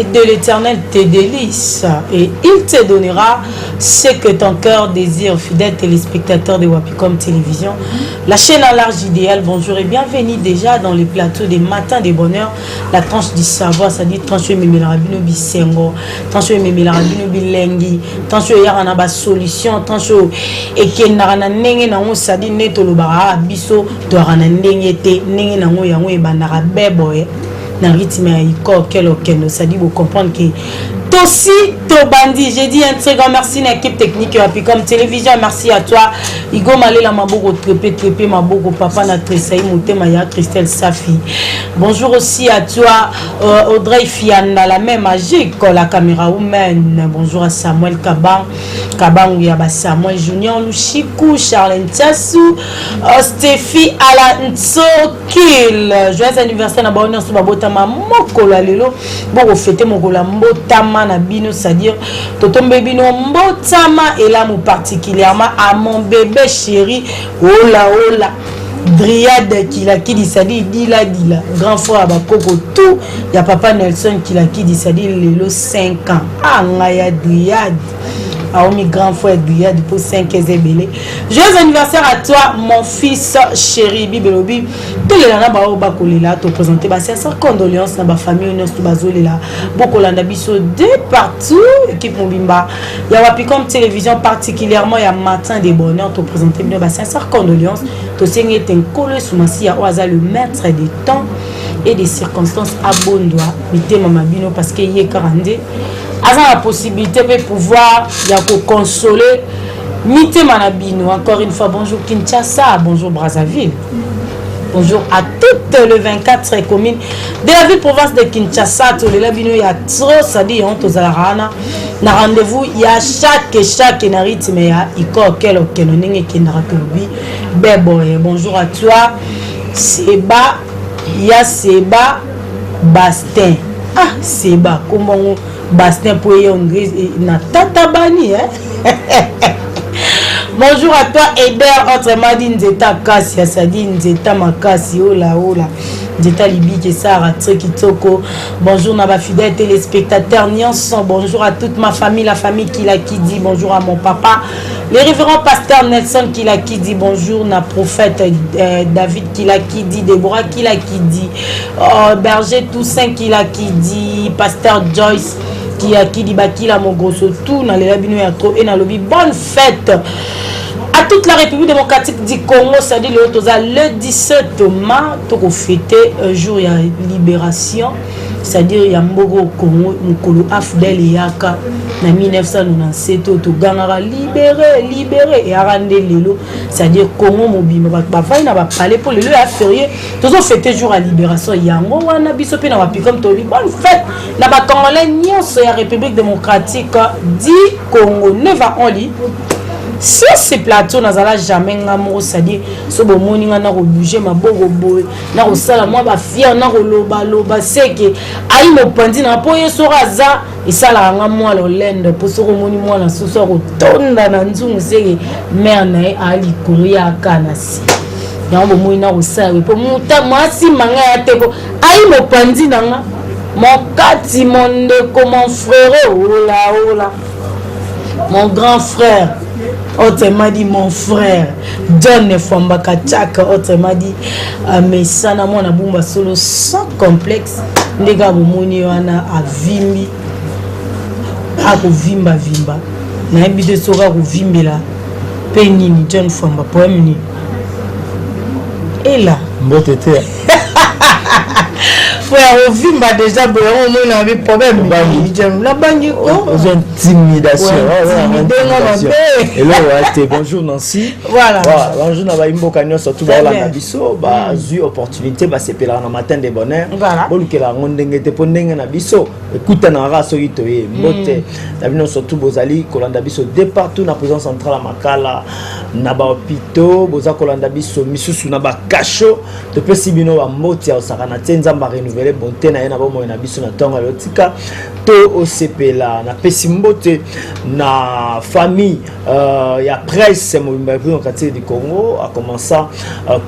de l'Éternel tes délices et il te donnera ce que ton cœur désire. Fidèle téléspectateur de Wapicom Télévision, la chaîne à large idéal, bonjour et bienvenue déjà dans les plateaux des matins des bonheurs, la tranche du savoir, c'est-à-dire tranche Memelarabino Bisengo, tranche Memelarabino Bilengi, tranche Yaranaba Solution, tranche Ekenarana Nenge Nango, c'est-à-dire Netolobara Biso, Dorana Nenge Te, Nenge Nango Yango et Banara Beboye. Dans le rythme ça dit vous comprendre que Tossi Tobandi, j'ai dit un très grand merci à l'équipe technique et comme télévision, merci à toi Igo Malela Maboko Trépé Maboko Papa Natresaï Mouté Maya Christelle Safi. Bonjour aussi à toi Audrey Fiana, la même magique la caméra humaine. Bonjour à Samuel Kabang Yaba Samuel Junior Lushiku Charlène Tiassou Stéphie Ala Ntsokil. Joyeux anniversaire à Bonheur sur Babotama Mokola Lelo. Bon fêter Mokola Mbotama na bino, c'est-à-dire Totombe bino Mbotama et là particulièrement à mon bébé chéri Ola Dryade qui dit ça dit Dila grand frère à Bakoko tout y a papa Nelson qui dit ça dit Lelo 5 ans ah ngaya Dryade à mi grand frère Dryade pour 5 ans belé. Joyeux anniversaire à toi mon fils chéri Bibelobi. Tous les gens ba bakolela te présenter ba sincère condoléances na ba famille nous to bazolela bokolanda biso de partout équipe Mobimba ya Wapicom Télévision particulièrement ya matin des bonheurs te présenter ba sincère condoléances to sengé ten kolo soumasi ya oaza le maître des temps et des circonstances à Bondwa mité mama bino parce que yé 42 a la possibilité de pouvoir consoler Mité Manabino. Encore une fois, bonjour Kinshasa, bonjour Brazzaville. Bonjour à toutes les 24 communes de la ville-province de Kinshasa. Tous les labino, il y a trop, ça dit, on tous à la rendez-vous, il y a chaque narite, mais il y a quel qui n'a pas bonjour à toi, Seba, il y a Seba Bastin. Ah, Seba, comment Bastin pour y na tata bani hein. Bonjour à toi Eder autrement dit Nzeta Kassia ça dit Nzeta Makasi ola Nzeta Libi qui Sara Trekitoko. Bonjour na ba fidèles téléspectateurs Nianson, bonjour à toute ma famille, la famille qui dit bonjour à mon papa le révérend pasteur Nelson qui dit bonjour na prophète David qui dit Déborah qui dit berger Toussaint qui dit pasteur Joyce qui dit Bakila Mogrosso tout dans les labino ya trop et na lobby bonne fête à toute la République démocratique du Congo, c'est-à-dire le 17 mars pour fêter un jour ya libération, c'est-à-dire il y a Mbogo Congo Mukolo Afdel Yaka na 1997 to gangara libéré et arande lelo, c'est-à-dire Congo Mobimba ba fa na ba parler pour le férié toujours fêter jour à libération yango wana biso pe na Wapicom to bonne fête na ba Congolais nyonso ya République démocratique du Congo ne va en lit. Si ces plateaux n'azala jamais ngamo c'est-à-dire so bomoni nga na ko bouger maboko boy na ko sala moi ba fier na ko loba c'est que ayi mo pandi na po yeso raza isala ngamo lo lende po so moni moi na so ko tonda na nzungu c'est que mère na ali kuria kana si ya bomoni na ko sala po muta mwasi manga ya teko ayi mo pandi na nga mon kati monde comme mon frère ola mon grand frère. Autrement dit mon frère John Fombaka Tchaka, autrement dit mais ça na mona bumba solo sans complexe ndega bomoni wana avimbi ako vimba na ebide soka ko vimbela penini John Fomba poème ni et là mbotete frère vimba déjà bon on a un problème la bangi intimidation et là bonjour Nancy voilà bonjour na ba imboka nyonso tout ba la biso ba zu opportunité ba sepela na matin de bonheur bolukela ngondenge te pondenge na biso écoute na raso itoye mbote na bino surtout bozali kolanda biso de partout na présence centrale Makala na ba hôpitaux boza kolanda biso misusu na ba kasho to pesi bino ba moti ya osaka na tenzamba renouveler bonté na yena ba mo na biso na tonga lotika to osepela na pesimbote na famille ya presse mobimba pour quartier du Congo, a commençant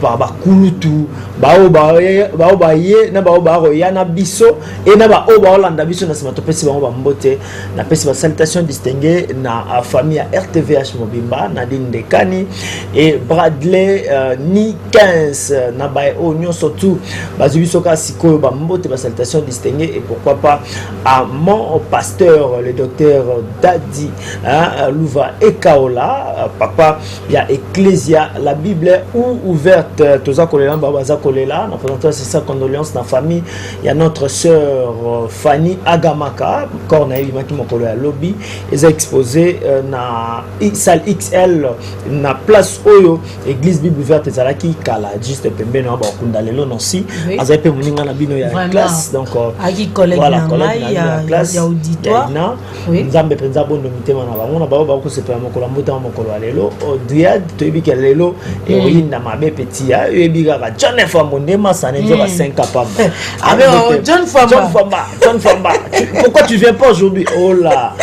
par bakulutu ba ye na ba ya na biso et na ba landa biso na sima to pesi ba mbote na pesi ba salutation distinguée na famille ya RTVH mobimba na Ndekani et Bradley ni 15 na ba onyo surtout bazubiso ka sikoyo ba mbote ba salutation distinguée et pourquoi pas à mon pasteur le docteur Dadi Louva et Kaola papa il y a Ecclésia la Bible ouverte toza kolela baza kolela na présentation c'est ça condoléances na famille il y a notre sœur Fanny Agamaka cornaï maki mokolo ya lobby ils ont exposé na salle XL na place oyo église Bible ouverte ezalaki kala juste pembeni ba kunda lelo nonsi azape muninga na bino ya classe donc voilà classe ya auditoire nzambe penza bondo mitema na bango na ba ko sepela mokolo mbota mokolo lelo diad to ebika lelo e oyinda mabe petit ya ebika ka John Fambondema ça n'est pas 5 capable John Famba pourquoi tu viens pas aujourd'hui? Oh là,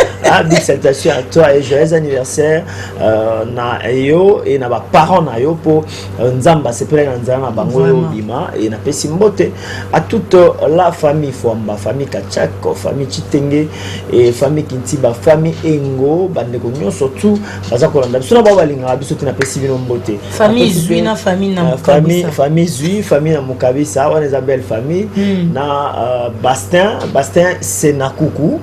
big salutation à toi et joyeux anniversaire na yo et na ba parents na yo pour nzamba sepela nzamba bango bima et na pesi mbote à toute la famille Famba, famille Kachako, famille Chitenge et famille Kintiba, famille Engo, bande ko nyonso surtout baza ko landa biso na ba balinga biso tina pesi bino mbote famille Zui na famille na Mukabisa famille Zui famille na Mukabisa on les belle famille na Bastin c'est na Kuku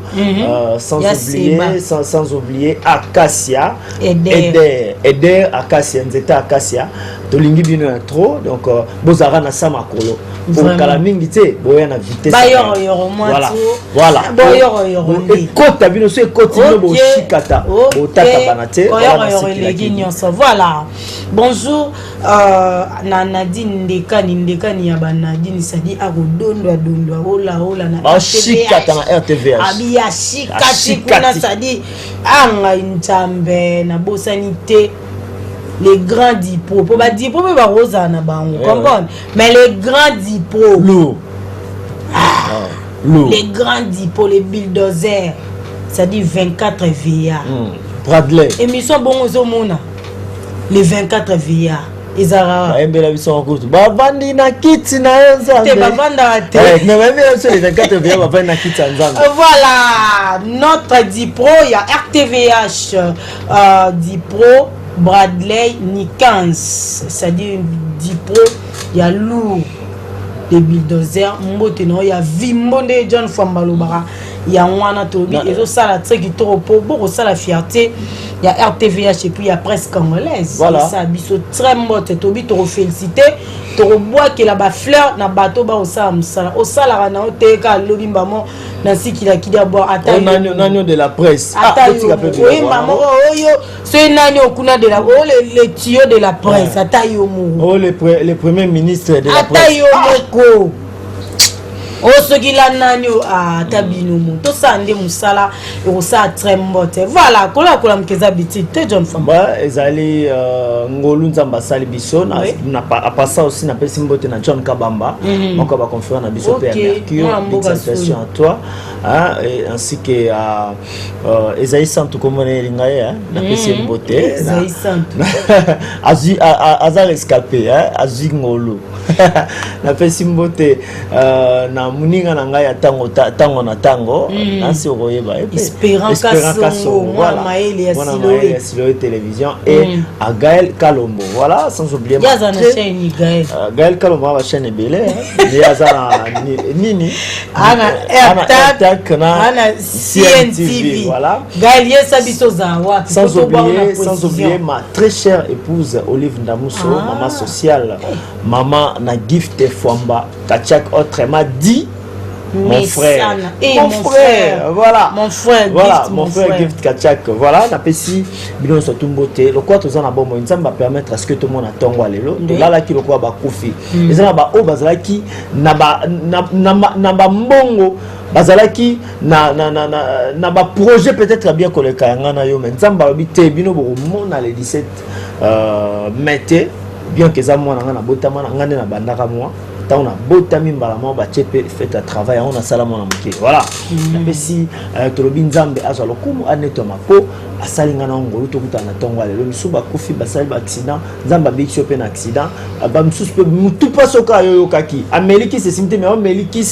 sans oublier Acacia Eder Acacia nzeta Acacia tolingi bino ya trop donc bozara na sama kolo pour kala mingi te boya na vitesse voilà kota bino so koti no bo shikata botaka banate voilà bonjour Nadine Ndekani ya Nadine sadi akodondwa ola na shikata na RTVH abia shikati kuna sadi anga ntambe na bosanité les grands diplômes pour diplôme ba rosa na bango comprendre mais les grands diplômes les grands diplômes les bulldozers ça dit 24 VA Bradley émission bon aux mona les 24 VA ezara embela biso ngoto bavandi na kiti na nzambe te bavanda te mais même sur les 24 VA bavandi na kiti nzambe voilà notre diplôme ya RTVH diplôme Bradley ni 15 c'est-à-dire diplôme ya lourd de bulldozer mbote no ya vimbonde John Famba lobara ya wana tobi ezo sala treki trop pour sala fierté il y a RTVH et puis il y a presse congolaise voilà ça biso très mbote tobi to féliciter to bois que la ba fleur na bateau ba osala na oteka lobi mbamo na sikila kida boire ata nani de la presse oui maman oyo c'est nani okuna de la les tuyaux de la presse ata yo mo le premier ministre de la presse ata yo moko ce qui l'a nano à tabino to sande musala et ça très mbote voilà kola mkeza biti te John Famba ezali ngolu nzamba sali biso na pas ça aussi na pesi mbote na John Kabamba moko ba conférence na biso père Mercure salutation à toi et ainsi que Esaïe Santu comme lingaye na pesi mbote Esaïe Santu azar escapé azi ngolu na pesi mbote na muninga na ngai tango na tango nasi okoyeba Espérance Kasongo voilà maeli ya Siloé télévision et à Gaël Kalombo voilà sans oublier Gaël Kalombo va chaîne belé et azana nini ana attaque na CNTV voilà Gaël yesabiso zawa sans oublier ma très chère épouse Olive Ndamuso maman sociale maman na gift Famba Kachak autrement dit mon frère voilà mon frère gift Kachak voilà na pesi bino so tumbote le quoi tozana bombo nzamba permettre à ce que tout le monde attend lelo là là ki le quoi ba kufi ezana ba o bazala ki na ba mbongo bazalaki na ba projet peut-être bien koleka yanga na yo mais nzamba obite bino bo mona le 17 mai bien que ça moi na botama na ngane na bandaka moi tant on a botami mbalama ba chepe fait un travail on a salama na moké voilà mais si tolobi nzambe azalo kumu aneto mako asalinga na ngolo to kutana tongo lelo misuba kufi basali ba accident nzamba bikso pe na accident ba msusu pe mutu pasoka yo kaki ameliki se simte mais ameliki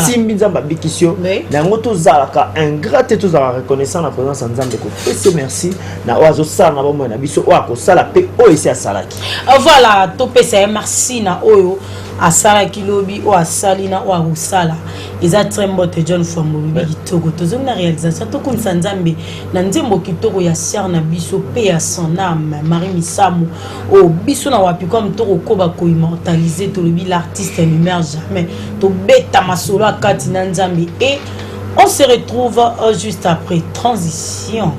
simbi nzamba bikisio na ngoto zalaka ingrate to za reconnaissant la présence nzambe ko pese merci na oazo sala na bomo na biso o akosala pe o esi asalaki voilà to pese merci na oyo asala kilobi o asalina o arusala eza trembote John Fambolubi kitoko tozongi na réalisation to kumisa nzambe na nzembo kitoko ya sœur na biso pe ya son âme Marie Misamu o biso na wapi comme to koba ko immortaliser to lobi l'artiste ne meurt jamais to beta masolo akati na nzambe et on se retrouve juste après transition.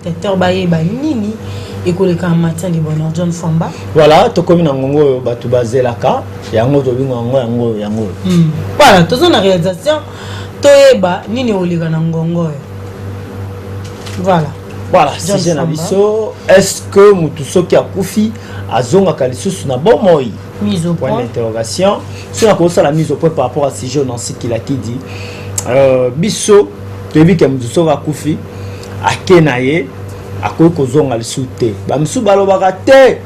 téléspectateurs baye ba nini et koleka matin de bonheur John Fwamba. Voilà, to komi na ngongo batu bazelaka yango to bingo yango. Voilà, tozo na réalisation toyeba nini oleka na ngongo. Voilà. Voilà, si j'ai na biso, est-ce que mutu soki akufi azonga kalisusu na bomoi? Mise au point. Point d'interrogation. Si on a commencé la mise au point par rapport à ce jeune Nancy qui l'a dit, biso, tu as vu que mutu soki akufi akenaye akoki kozonga lisusu te. Ba musu balobaka te.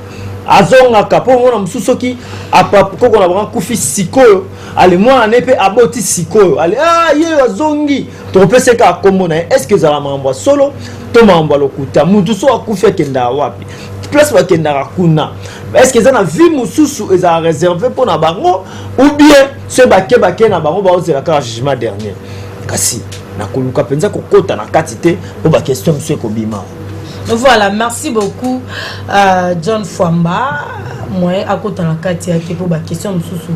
Azonga kapo mona musu soki apako na banga kufi sikoyo. Ale mwana nepe aboti sikoyo. Ale ye azongi. To pese ka komona. Est-ce que za la mambo solo to mambo lokuta mutu so akufi kenda wapi? Place ba kenda kuna. Est-ce que ça na vie mususu eza réservé pour na bango ou bien ce bakebake na bango ba ozela ka jugement dernier. Kasi na koluka penza kokota na katite pour ba question monsieur kobima. Voilà, merci beaucoup John Fwamba. Moi, à côté de la carte, il pour la question de Soussou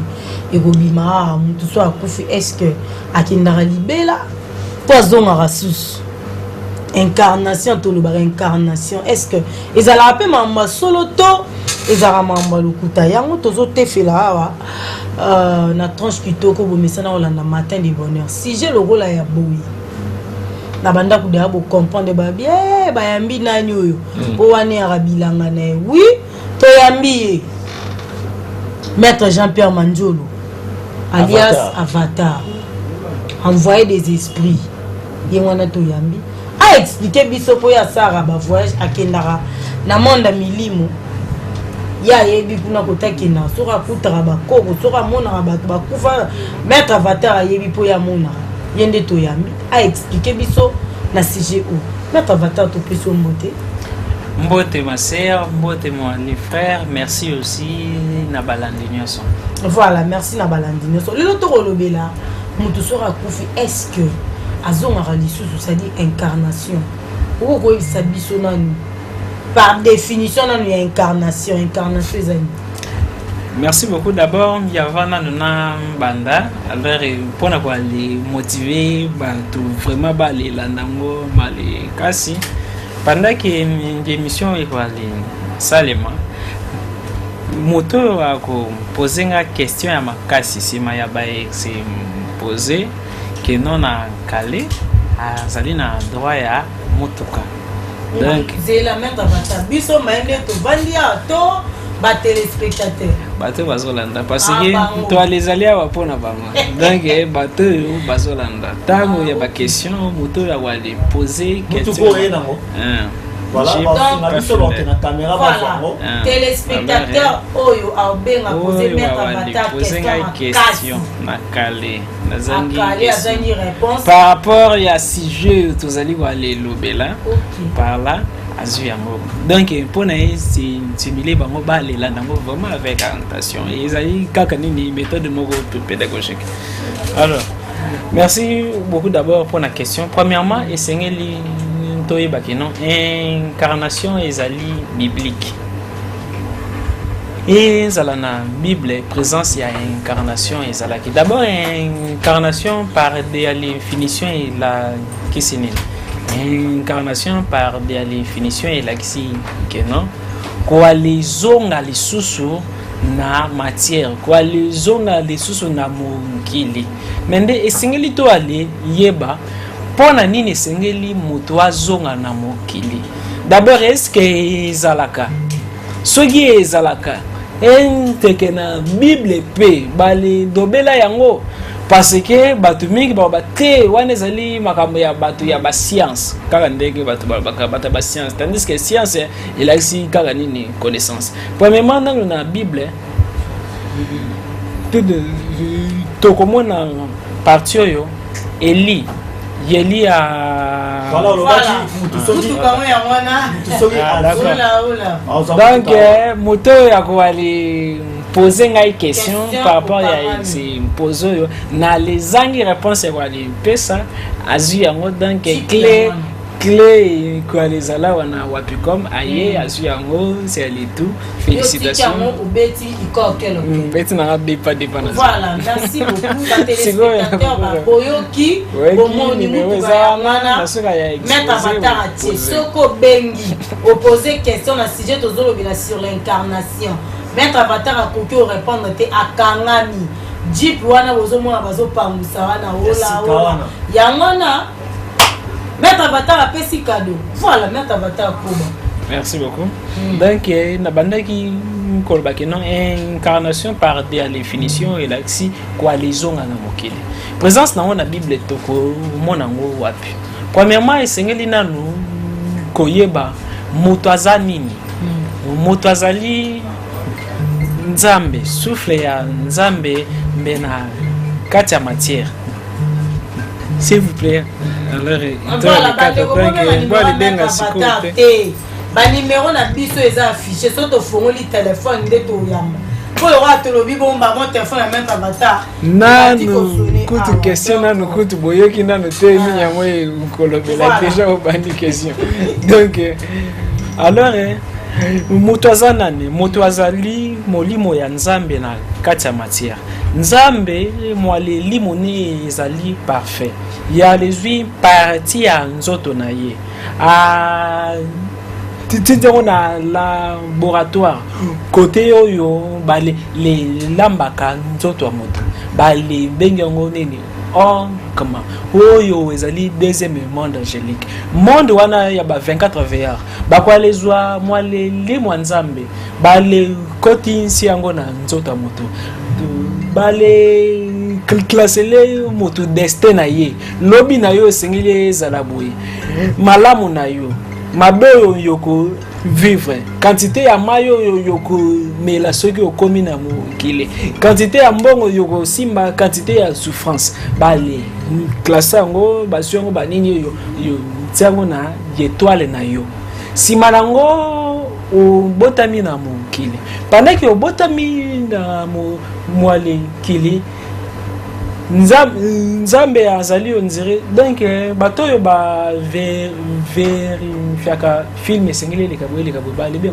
et Gobima, tout ça est-ce que à Kindara Libela, poison à Rasus, incarnation, tout le incarnation, est-ce que ils allaient appeler maman solo to, ils allaient maman le koutayango, tous autres fait là, na tranche qui toko, mais ça n'a pas matin de bonheur. Si j'ai le rôle à Yaboui. Na banda kuda bo comprendre ba bien ba yambi nani oyo po wane arabilanga na oui to yambi maître Jean-Pierre Manjolo alias Avatar envoyer des esprits yengwana to yambi a expliquer biso po ya sara ba voyage akendara na monde milimo ya yebi kuna kotakina soka kutara ba koko soka mona ba kufa maître Avatar yebi po ya mona yende to yambi a expliquer biso na CGO notre Avatar to plus mbote ma sœur, mbote mon frère, merci aussi na balandi nyonso. Voilà, merci na balandi nyonso. Le loto kolobela mutu sora kufi, est-ce que azonga ralisu c'est-à-dire incarnation ou ko biso nani par définition nani incarnation ezali. Merci beaucoup. D'abord, il y a Vanna Banda. Alors, pour les motiver, vraiment les landango, les cassi. Pendant que l'émission est salement, moto a posé une question à ma cassi. Si ma yabaye s'est posé, que non a calé, à Zalina droit à motoka. Donc, c'est la même Avatar. Biso maende to bandia to. Ba téléspectateurs bato bazolanda parce que toi les alliés wa pona bango donc bato bazolanda tango ya ba question moto ya wali poser question voilà on a vu sur la caméra bazongo téléspectateurs oyo a benga poser mettre Avatar question na calé nazangi réponse par rapport à sujet tozali wali lobela par là donc pour nous c'est milé bango balela nango vraiment avec attention et ezali kaka nini méthode moko pédagogique. Alors merci beaucoup d'abord pour la question. Premièrement esengeli toyeba que non incarnation ezali biblique et ezala na Bible présence ya incarnation ezala ki d'abord incarnation par définition et la kisinine incarnation par définition et l'axi que non quoi les onga les sous na matière quoi les onga les sous na mokili mende esengeli to ale yeba pona nini esengeli moto azonga na mokili. D'abord est-ce que ezalaka soki ezalaka enteke na Bible pe bali dobela yango parce que batu mingi ba te wana ezali makambo ya batu ya ba science kaka ndenge batu ba science tandis que science il a ici kaka nini connaissance. Premièrement dans la Bible to komona parti yo Eli Yeli a donc moto ya ko ali poser une question par rapport à ces poser na les angi réponse quoi les pesa azu yango donc clair clé quoi les ala wana Wapicom aye asu yango c'est les tout félicitations beti na be pas dépend voilà merci beaucoup la téléspectateur ba boyoki bomoni mutu ba wana mettre avatar atie soko bengi opposer question na sujet tozolobela sur l'incarnation mettre avatar akoki o répondre te akangami Jeep wana bozomona bazopangusa wana ola yango na mettre avatar à pesi cadeau. Voilà, mettre avatar Koba. Merci beaucoup. Donc, na bandaki kolbaki non incarnation par définition et l'axi coalition na mokili. Présence na la Bible toko monango wapi. Premièrement, esengeli nanu koyeba moto azanini. Moto azali nzambe, souffle ya nzambe mbena kati ya matière. S'il vous plaît. Alors, ba numéro na biso eza affiché soto fongoli téléphone ndeto yamba po yo atolobi bomba mon téléphone ya même avatar nanu kutu question nanu kutu boyoki nanu te ni yango kolobela déjà au bandi question donc alors moto azanani moto azali molimo ya nzambe na kati ya matière nzambe mwale limoni ezali parfait ya lesui parti ya nzoto na ye titero na laboratoire côté oyo bale le lambaka nzoto ya moto bale bengango nini comment oyo ezali deuxième monde angélique monde wana ya ba 24 VR bakwa lezwa mwale limwa nzambe bale kotinsi yango na nzoto ya moto bale classele moto destin na ye lobi na yo sengile ezala boye malamu na yo mabe yoko vivre quantité ya mayo yoko mela soki okomi na mokili quantité ya mbongo yoko simba quantité ya souffrance bale classe yango basu yango banini yo tiango na étoile na yo sima nango obotami na mokili pendant que obotami na mwale kili nzambe azali on dirait donc bato yo ba verifiaka film esengeli le kabo ba le bien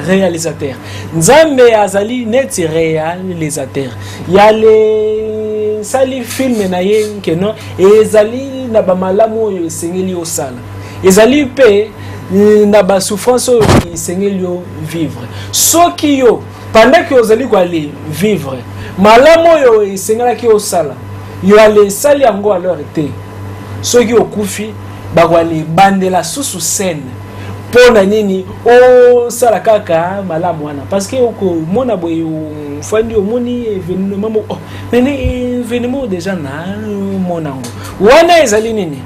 réalisateur nzambe azali net réalisateur ya le sali film na ye que non ezali na ba malamu oyo esengeli osala ezali pe na ba souffrance oyo esengeli yo vivre soki yo pendant que ozali ko aller vivre malamu yo esengalaki osala yo ale sali yango alors te soki okufi bakwale bandela susu scène pona nini o sala kaka malamu wana parce que oko mona boye fandi omoni événement mais événement déjà na monango wana ezali nini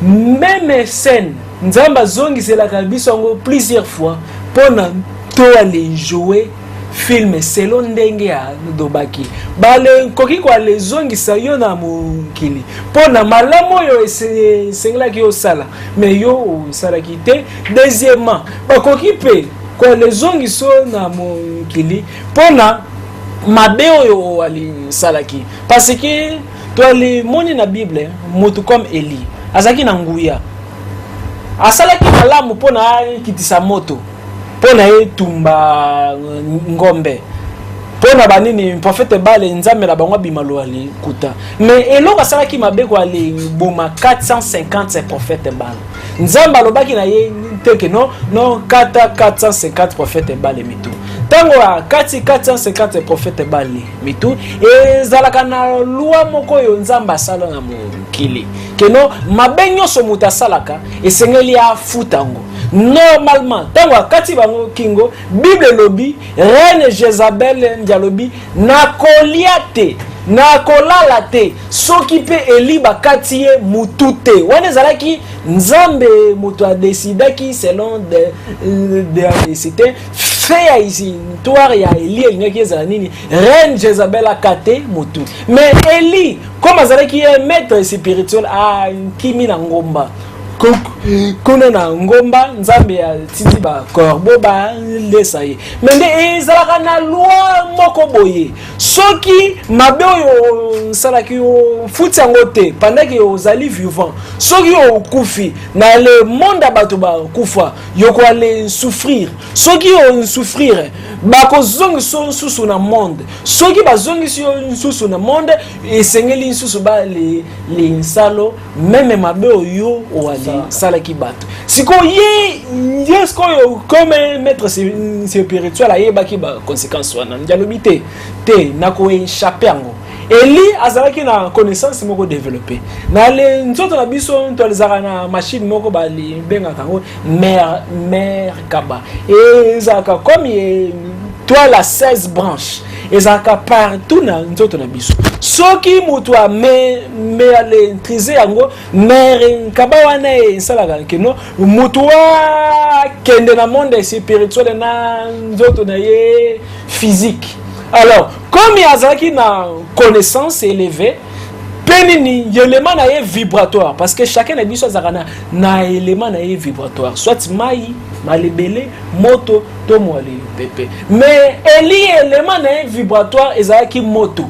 même scène nzamba zongi selaka biso yango plusieurs fois pona to aller jouer film selon ndenge ya dobaki bale koki kwa lezongisa yo na mokili pona malamu yo esengelaki osala mais yo osalaki te deuxièmement bakoki pe kwa lezongiso na mokili pona mabe oyo alisalaki parce que toali moni na Bible motu comme Eli azaki na nguya asalaki malamu pona kitisa moto pona etumba ngombe pona banini prophète bale nzambe la bango bimalo ali kuta mais eloko asalaki mabeko ali boma 450 prophète bale nzambe alobaki na ye teke non 450 prophète bale mitu tango a 450 prophète bale mitu ezalaka na loi moko yo nzambe asala na mokili keno mabenyo so muta salaka esengeli afutango normalement tango akati bango kingo Bible lobi reine Jezabel ndialobi na koliate na kolala te soki pe Eli bakati ye mutute wana zalaki nzambe muto a décidaki selon de c'était fait ici histoire ya Eli elingaki ezala nini reine Jezabel akate mutu mais Eli comme azalaki maître spirituel a kimi na ngomba kuna na ngomba nzambe ya tindi ba corbeau ba lesa ye mais nde ezalaka na loi moko boye soki mabe oyo salaki yo futi yango te pendant que ozali vivant soki yo kufi na le monde abato ba kufa yo ko aller souffrir soki yo souffrir ba ko zongi so susu na monde soki ba zongi so susu na monde esengeli susu ba le nsalo même mabe oyo o ali salaki bato siko ye sko yo comme maître spirituel ayebaki ba conséquence wana ndialobite te na ko échapper yango Eli azalaki na connaissance moko développer na le nzoto na biso to alizaka na machine moko ba li benga kango mer kaba et zaka comme toi la 16 branches ezaka partout na nzoto na biso soki mutu a me ale triser yango mer kaba wana esalaka keno mutu wa kende na monde spirituel na nzoto na ye physique. Alors, comme il y a une connaissance élevée, il y a un élément vibratoire. Parce que chacun a dit que un élément vibratoire. Soit maï, malébélé, moto, tomouali, pépé. Mais il y a un élément vibratoire, il y a un moto.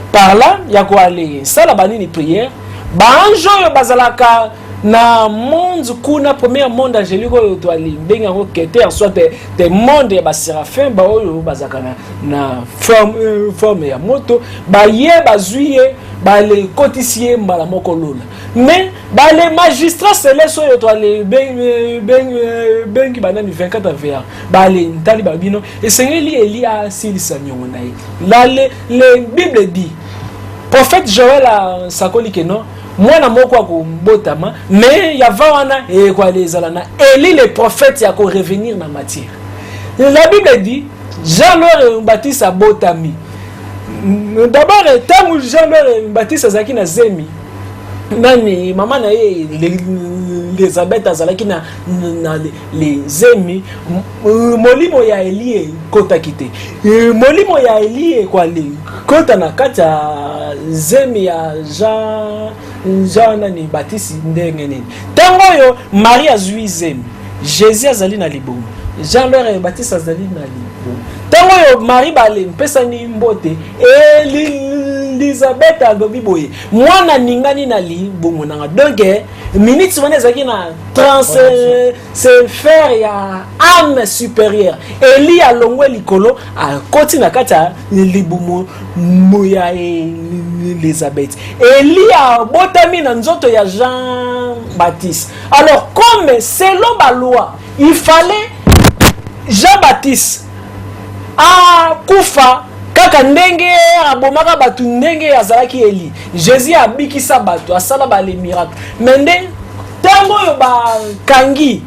Par là, il y a quoi aller. Ça, la banine prière. Banjo, bazalaka. Na monde kuna premier monde angélique oyo to ali benga ngo keter soit des monde ya ba séraphin ba oyo bazaka na forme ya moto ba ye bazuye ba le cotissier mbala moko lola mais ba les magistrats célestes oyo to ali bengi banani 24 vers ba le ntali ba bino esengeli Elia silisa nyongo na ye la le Bible dit prophète Joël a sakoli keno mwana moko akobotama mais ya vawana et quoi les alana Eli les prophètes ya ko revenir na matière. La Bible dit Jean le Baptiste a botami d'abord tant Jean le Baptiste azaki na zemi nani mama na ye Elisabeth azalaki na les zemi molimo ya Eli kota kite molimo ya Eli kwa le kota na kata zemi ya Jean nani Baptiste ndenge nini tango yo Marie azui zemi Jésus azali na libomo Jean le Baptiste azali na libomo tango yo Marie bale mpesa ni mbote Elisabeth alobi boye mwana ningani na libomo nanga donc minutes wana zaki na transfert ya âme supérieure Eli alongwe likolo akoti na kata libomo moya Elisabeth Eli abotami na nzoto ya Jean Baptiste. Alors comme selon la loi il fallait Jean Baptiste a kufa kaka ndenge abomaka batu ndenge azalaki Eli Jésus abikisa batu asala ba les miracles mende tango yo ba kangi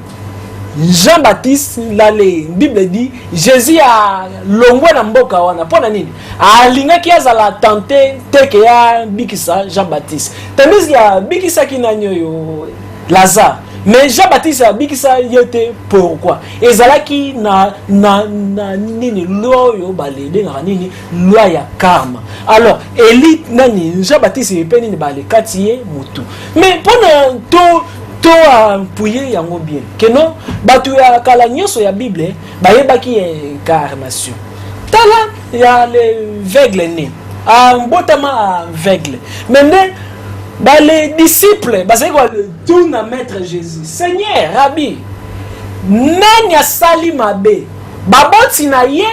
Jean Baptiste la le Bible dit Jésus a longwe na mboka wana pona nini alingaki azala tenter teke ya bikisa Jean Baptiste tandis ya bikisa kinanyo yo Lazare. Mais Jean-Baptiste a dit que ça y était pourquoi ezalaki na nini loi yo balede na nini loi ya karma. Alors Eli nani Jean-Baptiste e peni bale katiye mutu mais pendant to appuyer yango bien que non batu ya kala nyoso ya Bible bayebaki incarnation tala ya le veugle né mbotama aveugle maintenant les disciples, parce que tout na maître Jésus, Seigneur, Rabbi, nanya sali mabe, baboti na ye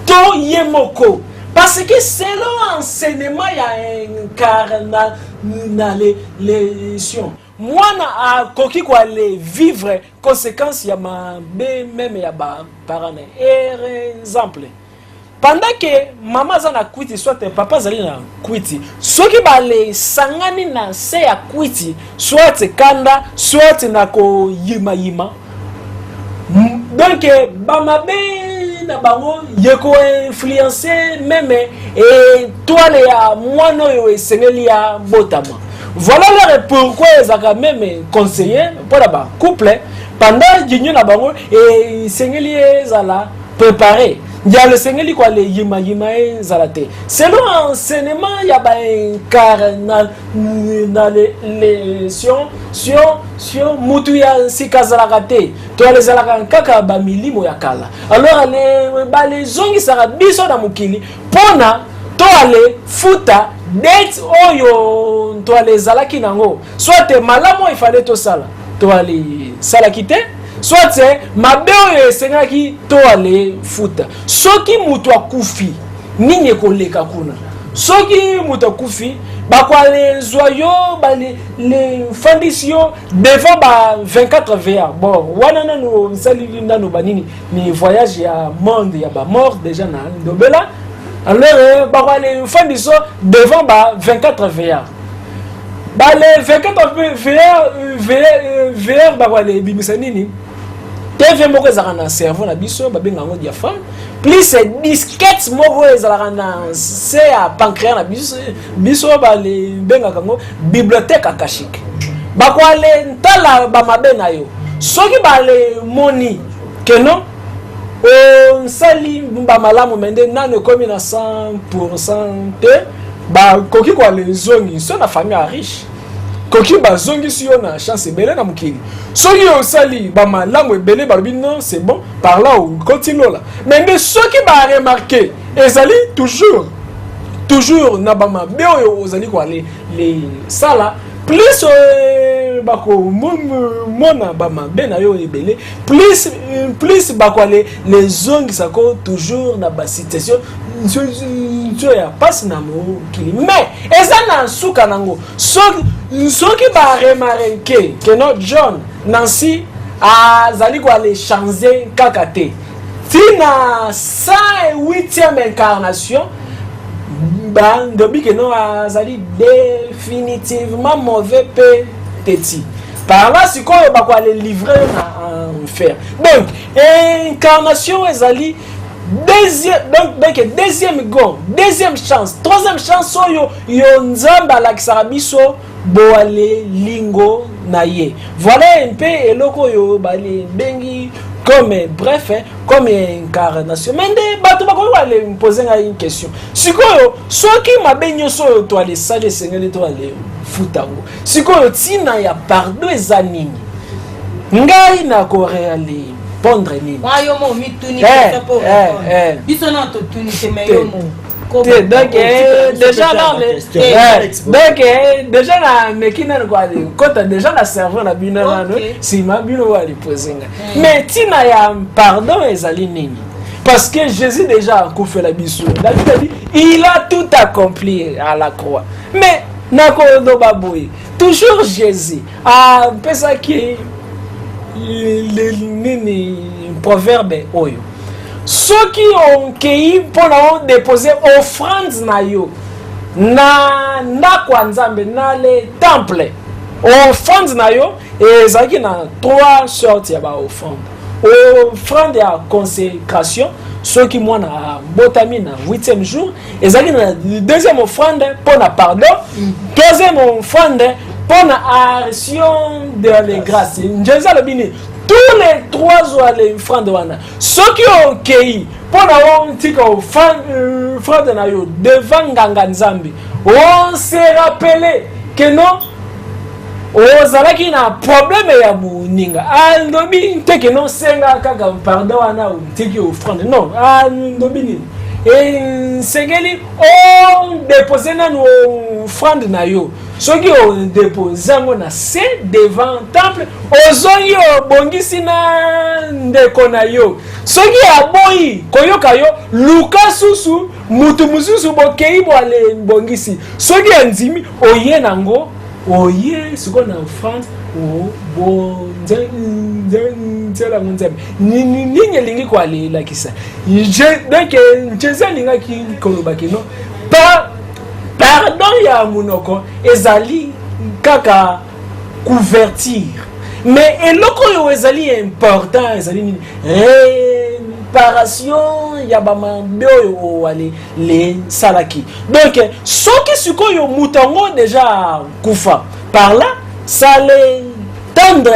to ye moko, parce que selon enseignement ya les sions. Moi na koki kwa le vivre conséquence ya mabe même ya ba parents. Exemple. Pendant que maman zana kwiti soit papa zali na kwiti soki bale sangani na se ya kwiti soit kanda soit na ko yima donc ba mabe na bango yeko influencer même et toi le ya mwana yo esengeli ya botama. Voilà le pourquoi ils ont même conseillé pour la couple pendant que na bango et esengeli ezala préparer Il y a le Seigneur qui est yima zalate. Selon l'enseignement, il y a sur mutuya sikazalakate. To les alaka kaka ba milimo ya kala. Alors les zongi sara biso na mukili pona to ale futa date oyo to les alaki nango. Soit malamo il fallait to sala. To ale salakite. Soit c'est ma belle Seigneur qui toale futa. Soki mutu akufi ninye koleka kuna. Soki mutu akufi ba kwa les joyaux ba les fondissions devant ba 24 VR. Bon, wana nanu sali nanu banini ni voyage ya monde ya ba mort déjà na ndobela. Alors ba kwa les fondissions devant ba 24 VR. Ba les 24 VR ba kwa les bimisanini TV moko ezalaka na cerveau na biso babenga ngo diaphragme plus disquette moko ezalaka na se ya pancréas na biso bale bengaka ngo bibliothèque akashique bakwale ntala bamabe na yo soki bale moni keno o nsali bamalamu mende nano komi na 100% te bakoki kwale zongi so na famille ya riche koki bazongi si yo na chance ebele na mukili soki osali bamalamu ebele balobi non c'est bon par là ou continue là mais soki ba remarquer ezali toujours na bamabe oyo ozali kwa les sala plus bako mona bamabe na yo ebele plus bakwa les zongi sako toujours na ba situation ya passe na mokili mais eza na suka nango soki ba remarquer que notre John Nancy azali kwa les changer kakate tina 108e incarnation ba ndobi que non azali définitivement mauvais petit par là si quoi ba kwa les livrer en enfer donc incarnation ezali deuxième chance, troisième chance yo nzamba la kisarabiso boale lingo naye. Voilà un peu eloko yo bale bengi comme bref comme incarnation. Mais bato ba ko wale me poser une question. Sikoyo soki mabenyo so to ale sale Seigneur to ale futango. Sikoyo tina ya pardon ezanini. Ngai na ko réaliser pondre nini wayomo mituni pour biso na to tuni te mayomo donc déjà là donc déjà na mekina kwa kota déjà na cerveau na bino nano si ma bino wali posenga mais tina ya pardon ezali nini parce que Jésus déjà a fait la biso David a dit il a tout accompli à la croix mais nako do baboy toujours Jésus a pesa qui les proverbes oyo ceux qui ont cueilli pour déposer offrande na yo na kwa nzambe na le temple offrande na yo ezaki na trois sortes ya ba offrande ya consécration ceux qui moi na botami na 8e jour ezaki na deuxième offrande pour na pardon deuxième offrande pour la action de la grâce. Tous les trois jours les offrandes wana. Ceux qui ont cueilli pour la offrande na yo devant nganga nzambe. On s'est rappelé que non ozalaki na problème ya muninga. Ndobi te que non senga kaka pardon wana tiki offrande. Non, ndobi ni. Et segeli on déposer na no offrande na yo. Ceux qui ont déposé na c'est devant temple ozongi obongisi na ndeko na yo ceux qui aboyi koyoka yo luka susu mutu mususu bokei bwale bongisi ceux qui andimi oye nango oye siko na France bo nzela nzembe ninye lingi kwa la kisa donc njeza linga ki koloba kino pardon ya munoko ezali kaka couverture mais eloko yo ezali important ezali nini réparation ya bamambe oyo wale les salaki donc soki sikoyo mutango déjà kufa par là ça les tendre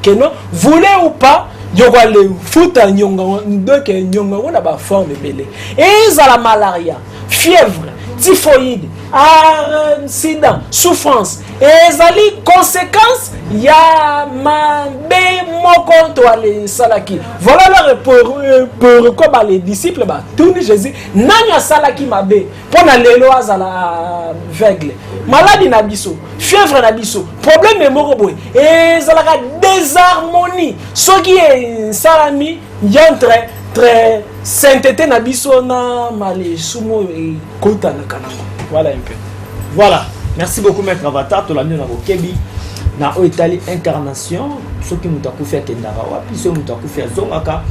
que non voulez ou pas yoko le futa nyonga donc nyonga on ba forme belé et la malaria fièvre typhoïde sida souffrance et zali conséquences ya mabe moko to ale salaki voilà pour comme les disciples ba tourner Jésus nanya salaki mabe pona lelo azala aveugle maladie na biso fièvre na biso problème moko boy et zalaka désharmonie ce qui est salami entre très sainteté na biso na malé sumo et kota na kanango. Voilà un peu. Voilà. Merci beaucoup maître Avatar to la mieux na bokebi na o Italie incarnation ce qui muta ku faire kendara wa piso muta ku faire zongaka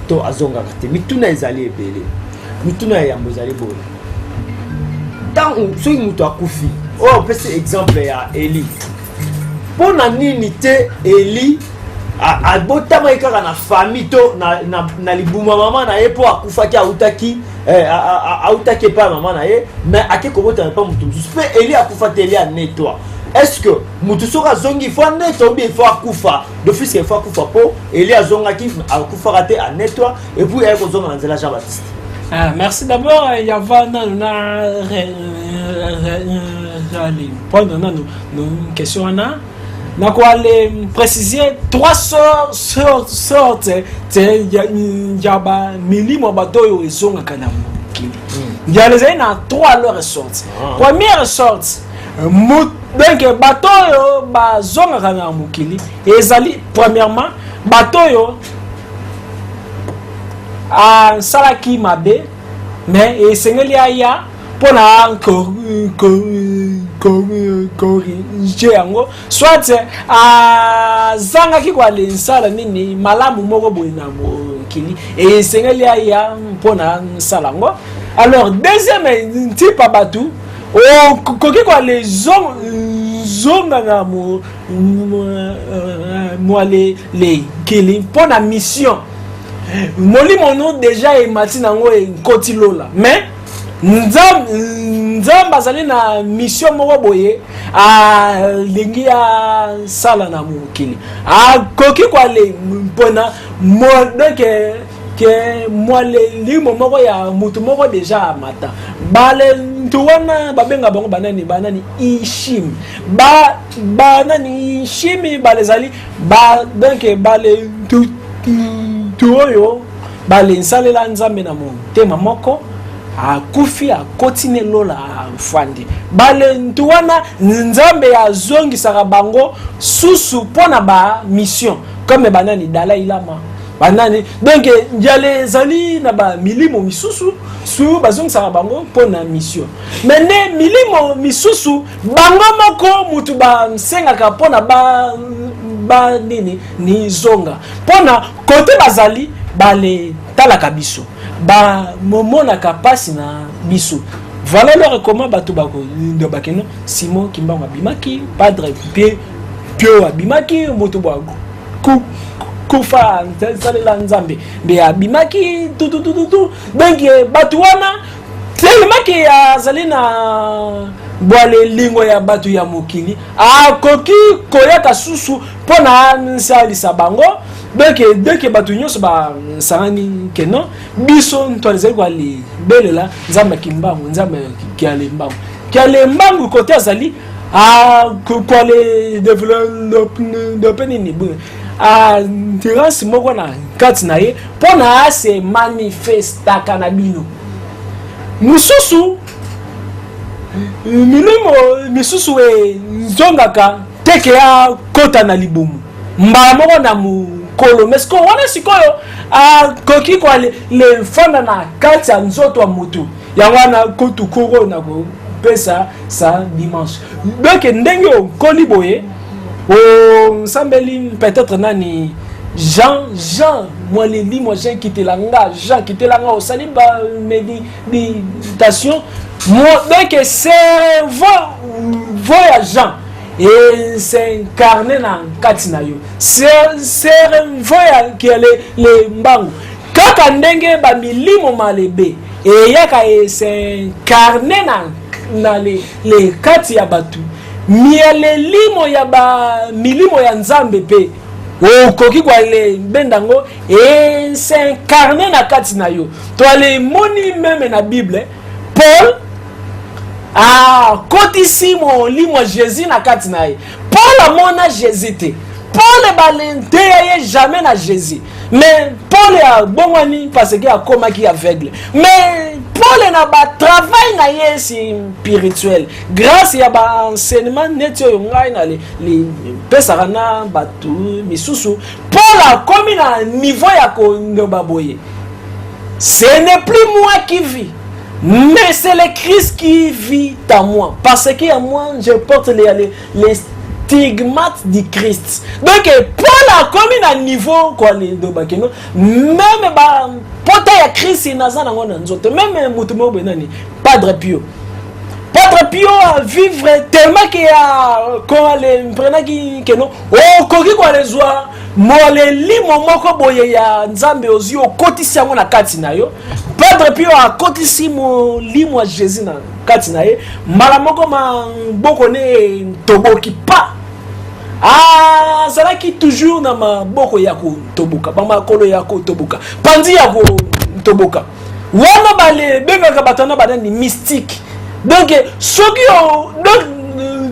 to azongaka te mituna ezali ebele mituna ya mbozali boy tant ce qui muta ku fi oh peut exemple ya Eli pona nini te Eli a botama ikaka na famille to na libuma mama na ye po akufaki autaki autaki pa mama na ye mais akeko botama pa mutu pe Eli akufaki Eli a nettoie est-ce que mutu soka zongi faut nettoie ou bien faut akufa d'office il faut akufa po Eli azongaki akufa raté a nettoie et puis il ko zonga na nzela Jean Baptiste. Merci d'abord il y a na prendre nos questions na na quoi les préciser trois sortes ya ba milimo batoyo ezonga kana mukili ya les na trois leurs sortes première sorte donc batoyo bazonga kana mukili ezali premièrement batoyo a salaki mabe mais esengeli aya pona encore yango soit zanga ki kwa lensala nini malamu moko boye na mokili et sengeli ya pona salango. Alors deuxième type abatu o koki kwa les zonga na mo les kili pona mission molimo no déjà e matina ngo e kotilola mais nzamba zali na mission moko boye lingi ya sala na mukili koki kwa le mpona mo donc que moi le limo moko ya mutu moko déjà mata bale ntuwana babenga bango banani ishim banani ishimi bale zali donc bale tuoyo bale nsalela nzambe na motema moko akufi akotine lola fwandi bale ntuwana nzambe ya zongi saka bango susu pona ba mission comme banani Dalai Lama banani donc yale zali na ba milimo misusu su bazongi saka bango pona mission mais ne milimo misusu bango moko mutu ba sengaka pona ba nini ni zonga pona kote bazali bale talaka biso ba momona kapasi na biso. Voilà leur comment batu bako de bakeno Simon Kimba Bimaki padre Pio Abimaki moto bwa kufa salela nzambe be abimaki tout donc batu wana tellement que azalina boale lingo ya batu ya mokili koki koyaka susu pona nsalisa bango donc batu nyonso ba sangani keno biso ntwalizali kwa li belela nzamba kimbangu nzamba kiale mbangu kote azali kwa le développer ni bu tirasi moko na kati na ye pona se manifesta kanabino mususu milimo misusu e zongaka teke ya kota na libumu mbala moko na mukolo mesko wana sikoyo koki kwa le fanda na kati ya nzoto wa mutu ya wana kutu kuro na pesa sa dimanche donc ndenge okoli boye o sambeli peut-être nani Jean moi les lits moi Jean qui te langa au salut ba méditation moi donc c'est voyageant et c'est incarné dans katina yo c'est voyage qui les mbangu kaka ndenge ba milimo malebe et yaka c'est incarné na les kati ya batu miele limo ya ba milimo ya nzambe pe okoki kwa le bendango et s'incarner na kati na yo. To ale moni même na Bible Paul a kotisi mo limo Jésus na kati na ye. Paul a mona Jésus te. Paul balente jamais na Jésus. Mais Paul a bongani parce qu'il a comme qui aveugle. Mais Paul n'a pas travail na ye spirituel. Grâce à ba enseignement netio ngai na les pesarana batu misusu. Paul a comme na niveau ya ko baboye. Ce n'est plus moi qui vis, mais c'est le Christ qui vit en moi. Parce qu'à moi, je porte les stigmates du Christ. Donc, Paul a comme un niveau, quoi, les deux bakeno, même, porte à Christ, il n'a pas de même, Moutomo Benani, Padre Pio. Padre Pio a vivre tellement qu'il y a, quand les prenants qui non, oh, quoi les oies, moi les limo moko boye ya nzambe ozio kotisi yango na kati na yo. Padre Pio a kotisi mo limo Jésus na kati na ye. Mala moko ma boko ne toboki pa. Ah, ça là qui toujours na ma boko ya ko toboka, ba ma kolo ya ko toboka. Pandi ya ko toboka. Wana bale benga ka batana badani mystique. Donc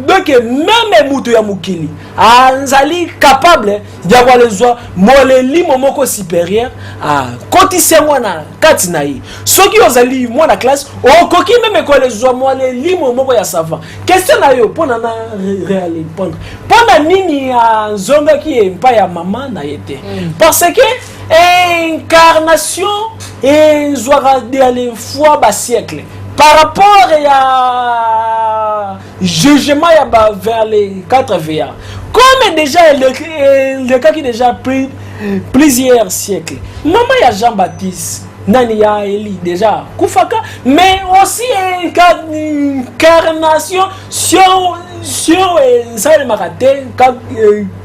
donc même mutu ya mukili anzali capable d'avoir les oies moleli momoko supérieur à kotise mwana kati na yi soki ozali mwana classe okoki même ko les oies moleli momoko ya savant question na yo pona na réalité pona nini ya zonga ki empa ya mama na yete parce que incarnation et zoara de aller fois ba siècle par rapport à jugement vers les 4 VA. Comme déjà le cas qui déjà pris plusieurs siècles. Maman ya Jean-Baptiste, Nani ya Eli déjà Koufaka, mais aussi incarnation sur ça le marathon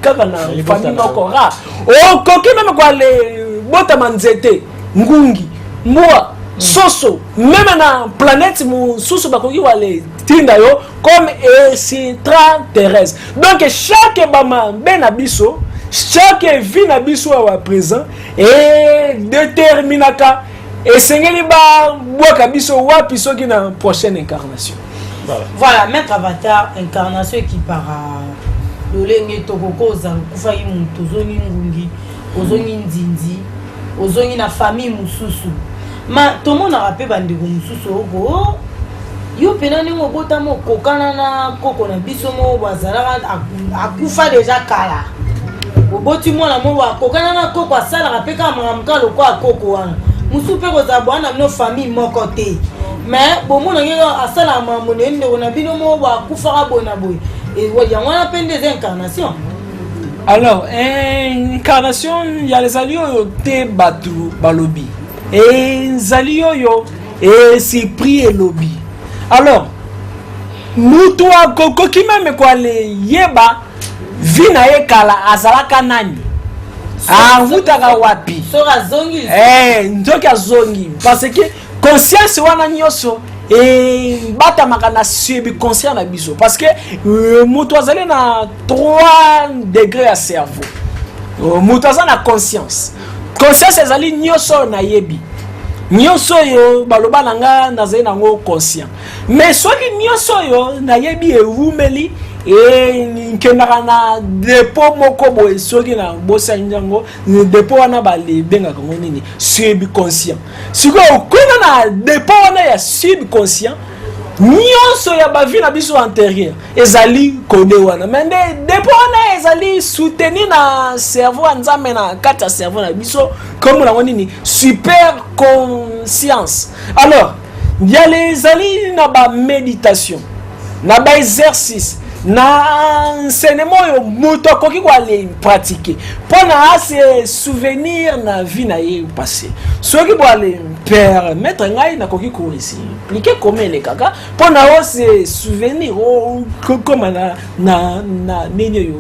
kakana famille nokora. Oh koki même quoi les botamanzete ngungi moi soso même na planète mon soso bakoki wale tinda yo comme extraterrestre. Donc chaque bama ben abiso, chaque vie na biso wa présent et déterminaka et sengeli ba boka biso wapi soki na prochaine incarnation. Voilà, maître Avatar incarnation qui para lolenge tokoko za kufa yi mutu zongi ngungi ozongi nzinzi ozongi na famille mususu. Ma tout le monde a rappelé bandeko mususu oko yo penani ngo bota mo kokana na koko na biso mo bazala akufa déjà kala oboti mwana mo wa kokana na koko asala rapeka mramka loko akoko wana musu pe ko za bwana no famille moko te mais bon mo ngelo asala mamone ndo na bino mo wa kufa ka bona boy et ya wana peine des incarnations. Alors incarnation il y a les alliés te batu balobi et zalio yo et c'est pris et lobby. Alors nous toi koko qui même quoi les yeba vina ekala azalaka nani ah mutaka wapi sora zongi ndoka zongi parce que conscience wana nyoso et bata makana subi conscience na biso parce que mutu azali na 3 degrés à cerveau mutu azali na conscience ezali nyoso na yebi nyoso yo baloba nanga nazali nango conscient mais soki nyoso yo na yebi ewumeli nkendaka na dépôt moko boye soki na bosa njango dépôt wana balebengaka ngo nini subconscient sikoyo okwenda na dépôt wana ya subconscient nyonso ya bavi na biso antérieur ezali kode wana mais dépôt wana ezali soutenu na cerveau ya nzambe na kati ya cerveau na biso comme nango nini super conscience. Alors ya ezali na ba méditation na ba exercice na enseignement yo moto akoki kwa le pratiquer pona ase souvenir na vie na ye passé soki bo ale permettre ngai na koki ko ici expliquer comment les kaka pour na se souvenir comme na nini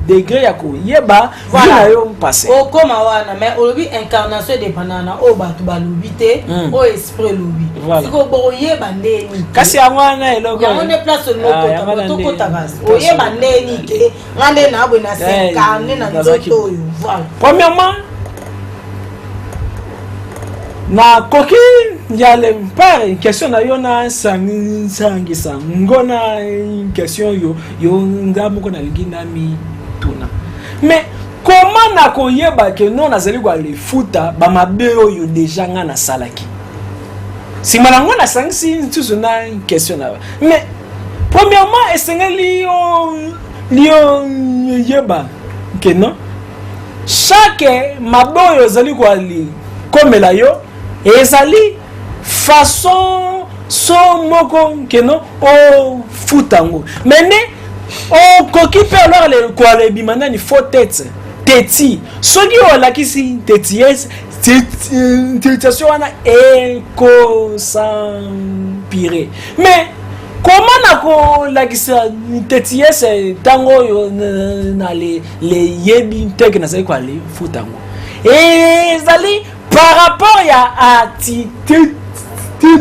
degré ya ko yeba voilà yo passé comme wana mais olobi incarnation de banana o batu balobité o esprit lobi siko bo yeba ndeni kasi amwana eloko ya on place no ko tagas o yeba ndeni ke ngande na bo na 50 na nzoto yo voilà premièrement na koki yale pare question na yo na sangisa ngona question yo ngamu ko na lingina mi tuna mais comment na ko yeba ke non azali kwa le futa ba mabe oyo déjà nga na salaki si manango na sangisi tuzo na question na mais premièrement esengeli yo yeba ke non chaque maboyo zali kwa li comme la yo ezali façon so moko ke non o futango mene o koki pe alors le kwa le bimana ni faut tête teti soki o la kisi teti yes tetation wana eko sans pire mais comment na ko la kisi teti yes tango yo na le yebi teke na sai kwa le futango ezali par rapport à attitude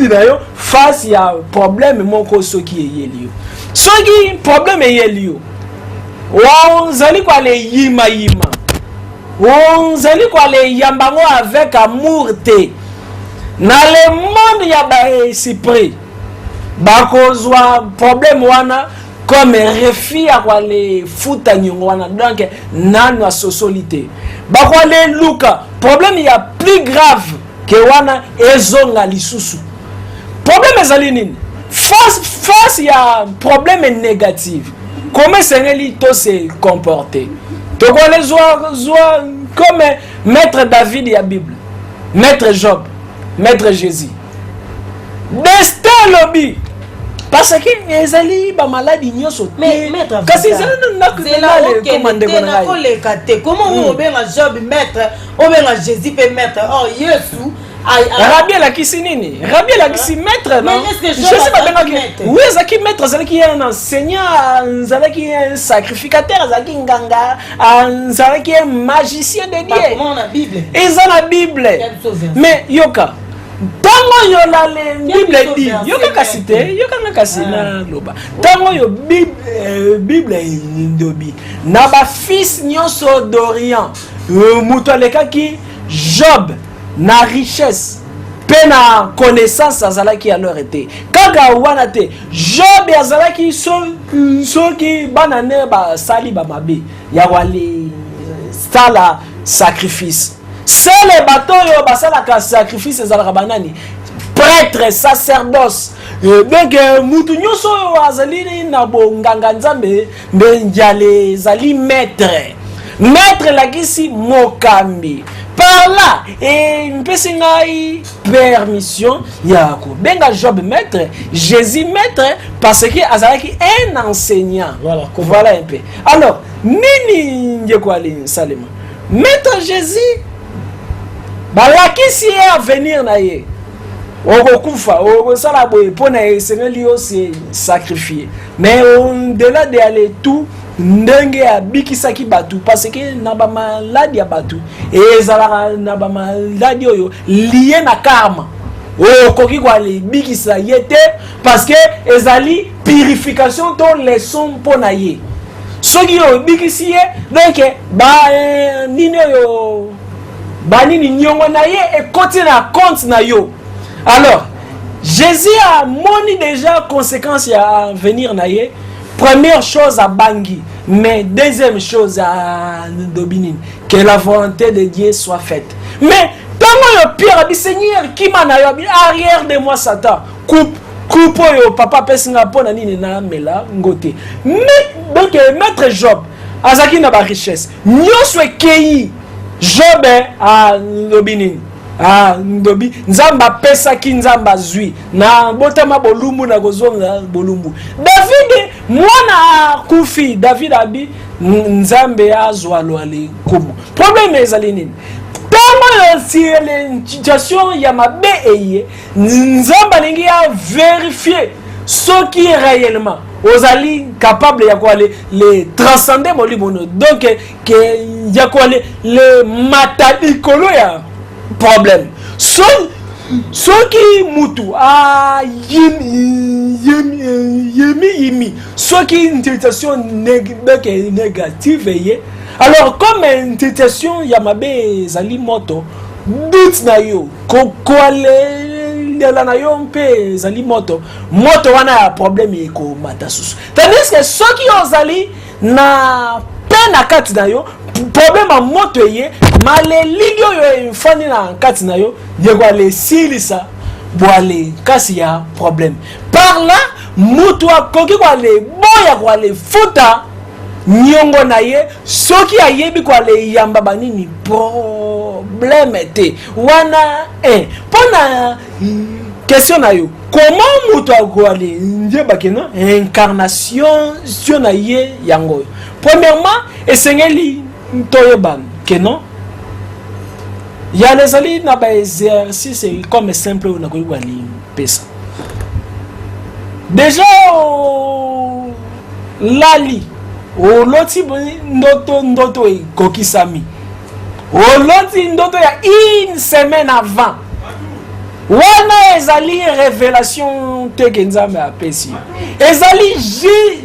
d'ailleurs face à problème moko soki eyeli yo soki problème eyeli yo onzali kwa le yima onzali kwa le yambango avec amour te na le monde ya ba esprit bakozwa problème wana comme refi à quoi les futa nyongo wana donc nano socialité ba kwa le luka problème il y a plus grave que wana ezonga lisusu problème ezali nini face il y a problème négatif comment sengeli to se comporter to ko les zoa comme maître David ya Bible maître Job maître Jésus destin lobby parce que ezali ba maladie nyoso mais kasi comment on benga Job maître on benga Jésus pe maître oh Yesu Rabia la kisi nini Rabia la kisi maître non je sais pas benga que oui zaki maître zaki un enseignant zaki un sacrificateur zaki nganga zaki un magicien de Dieu comment la Bible eza la Bible mais yoka tango yo la le Bible dit yo ka cité yo ka kasi na loba tango yo Bible ndobi na ba fils nyonso d'Orient muto alekaki Job na richesse pe na connaissance azalaki alors été kaka wana te Job azalaki soki banane ba sali ba mabe ya wale sala sacrifice c'est les bateaux yo basala ka sacrifice ezalaka banani prêtre sacerdoce donc mutu nyoso yo azali na bonganga nzambe mbenjale ezali maître la kisi mokambi par là et mpesi ngai permission yako benga Job maître Jésus maître parce que azalaki un enseignant voilà un peu alors nini ngeko ali salema maître Jésus balakisi à venir na ye okokufa okosala boye pona esengeli ose sacrifier mais au-delà de aller tout ndenge ya bikisaki batu parce que na ba maladie ya batu ezalaka na ba maladie oyo lié na karma okoki kwa le bikisa yete parce que ezali purification to leçon pona ye soki yo bikisi ye donc ba nini yo banini nyongo na ye et continue à compte na yo alors Jésus a moni déjà conséquence à venir na ye première chose à bangi mais deuxième chose à dobinin que la volonté de Dieu soit faite mais tango yo Pierre bi Seigneur qui mana yo arrière de moi Satan coupe yo papa pesinga pona nini na mela ngote mais donc maître Job azaki na ba richesse nyoso ekei Job a lobinin ndobi nzamba pesa ki nzamba zui na botama bolumbu na kozonga bolumbu David mwana kufi David abi nzambe azwa lwale kumu problème ezali nini tango si les situations ya mabe eye nzamba lingi ya vérifier ce qui est réellement ozali capable ya quoi les transcender molimono donc que ya quoi le matadikolo ya problème soki mutu yemi soki interprétation négative ye alors comme interprétation ya mabe zali moto doute na yo kokwale na yo mpe zali moto wana ya problème eko mata susu tandis que soki ozali na pena kati na yo problème a moto ye maleli yo fani na kati na yo yego ale silisa boale kasi ya problème par là mutu akoki kwa le boya kwa le futa nyongo na ye soki ayebi kwa le yamba banini problème te wana pona question na yo comment mutu akoale njeba kena incarnation sur na ye yango premièrement esengeli toyeba kenon ya les ali na ba exercice comme simple na ko wali pesa déjà lali o loti ndoto e kokisami o loti ndoto ya une semaine avant wana ezali révélation te genzame apesi ezali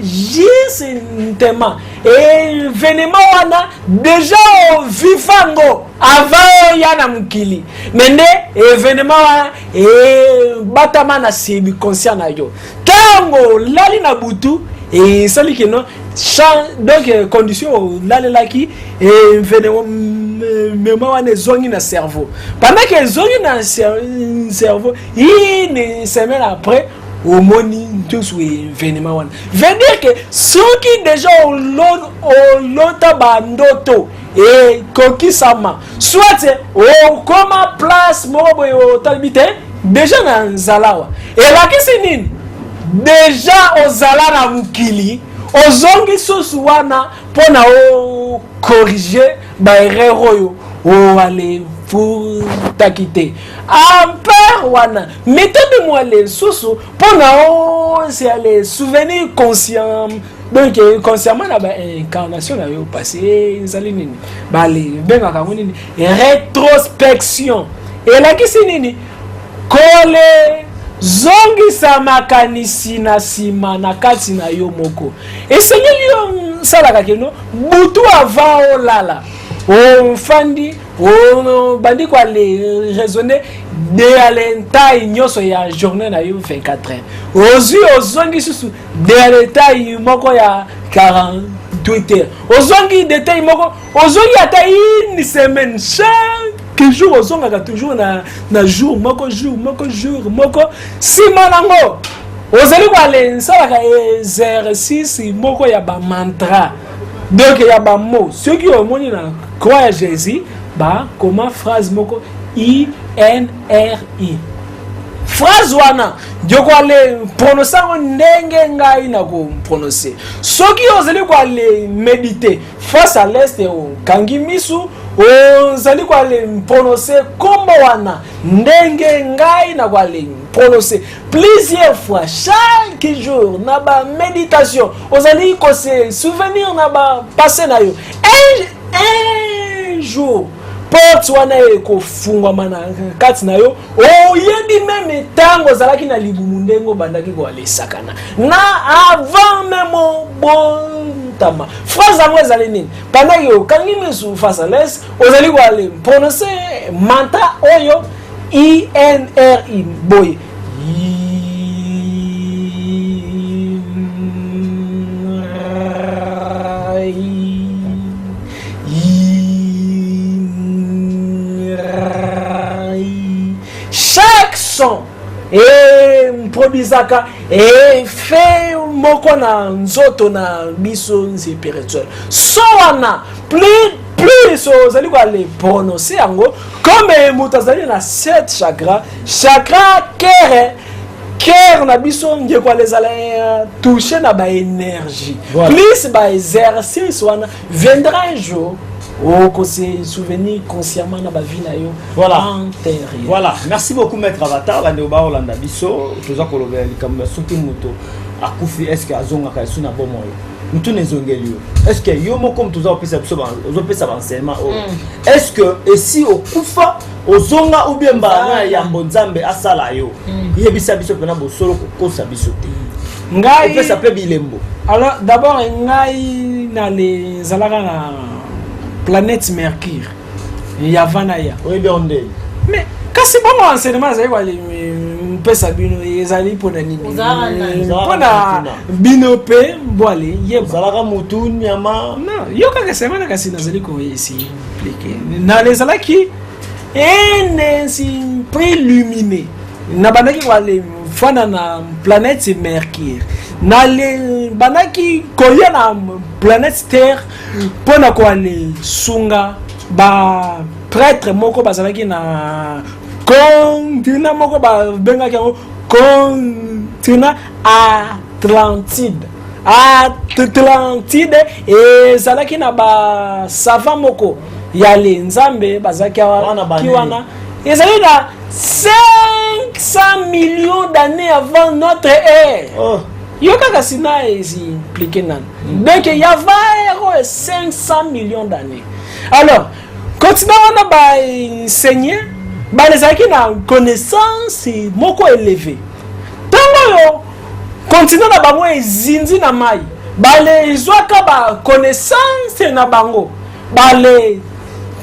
justement événement wana déjà vivango avant yana mukili mende événement wana batama na sebi conscient na yo tango lali na butu et sali que non donc condition lali laki événement mémoire wana zongi na cerveau pendant que zongi na cerveau une semaine après au moni tous événement wana veut dire que ceux qui déjà au lota bandoto et kokisama soit au comment place mobo au talbite déjà na zalawa et la kisinine déjà au zala na mukili ozongi sosu wana pona o corriger ba erreur yo o aller pour t'acquitter ampère wana mettez moi les soso pona o c'est les souvenirs conscients donc consciemment na ba incarnation na yo passé zali nini ba les benga ka nini rétrospection et la kisi nini kole zongi sa makanisi na sima na kati na yo moko esengeli yo sala ka keno butu avant o lala o fandi o bandi kwa le raisonner de alenta nyoso ya journée na yo 24 heures ozu ozongi susu de alenta moko ya 48 heures ozongi détail moko ozongi ata une semaine chaque jour ozonga toujours na jour moko sima nango ozali kwa le sala exercice moko ya ba mantra donc ya ba mot ceux qui ont moni na croix à Jésus ba comment phrase moko INRI phrase wana dioko ale prononcer ndenge ngai na ko prononcer soki ozali kwa le méditer face à l'est o kangi misu ozali kwa le prononcer kombo wana ndenge ngai na kwa le prononcer plusieurs fois chaque jour na ba méditation ozali ko se souvenir na ba passé na yo un jour porte wana eko fungwa mana kati na yo oyebi meme tango zalaki na libumu ndengo bandaki ko ale sakana na avant memo bontama phrase amwe zali nini pendant yo kangi misu face à l'est ozali ko ale prononcer manta oyo INRI boy et probizaka et fait moko na nzoto na biso spirituel so wana plus so zali kwa le prononcer yango comme mutazali na 7 chakra cœur na biso nge kwa les aller toucher na ba énergie voilà. Plus ba exercice wana viendra un jour qu'on se souvenir consciemment na ba vie na yo antérieure. Voilà, merci beaucoup maître Avatar la ndoba Olanda biso toza kolobela likambo soki moto akufi est-ce que azonga ka suna bomo yo mutu nezongeli yo est-ce que yo mo comme toza opesa biso ozopesa enseignement est-ce que et si okufa ozonga ou bien mbana ya mbonzambe asala yo yebisa biso pena bosolo kokosa biso te ngai opesa pe bilembo. Alors d'abord ngai na les alaka na planète Mercure Yavanaya. Oui bien ondé. Mais quand c'est bon enseignement ça va les pesa bino ezali pona nini? Pona binope boale yeba. Zalaka mutu nyama. Non, yoka ka semana kasi nazali ko ici impliqué. Na les alaki si préluminé. Na banaki wale fana na planète Mercure. Na le banaki koya na planète Terre pona ko ale sunga ba prêtre moko bazalaki na continent moko ba bengaki yango continent Atlantide. Atlantide ezalaki na ba savant moko ya le nzambe bazalaki kiwana ezalaki na 500 millions d'années avant notre ère. Oh. Yoka kasina est impliqué nan. Donc il y avait 500 millions d'années. Alors, continuons on a enseigner, les acquis na connaissance moko élevé. Tango yo continuons na bango ezindi na mai. Les zoaka ba connaissance na bango. Les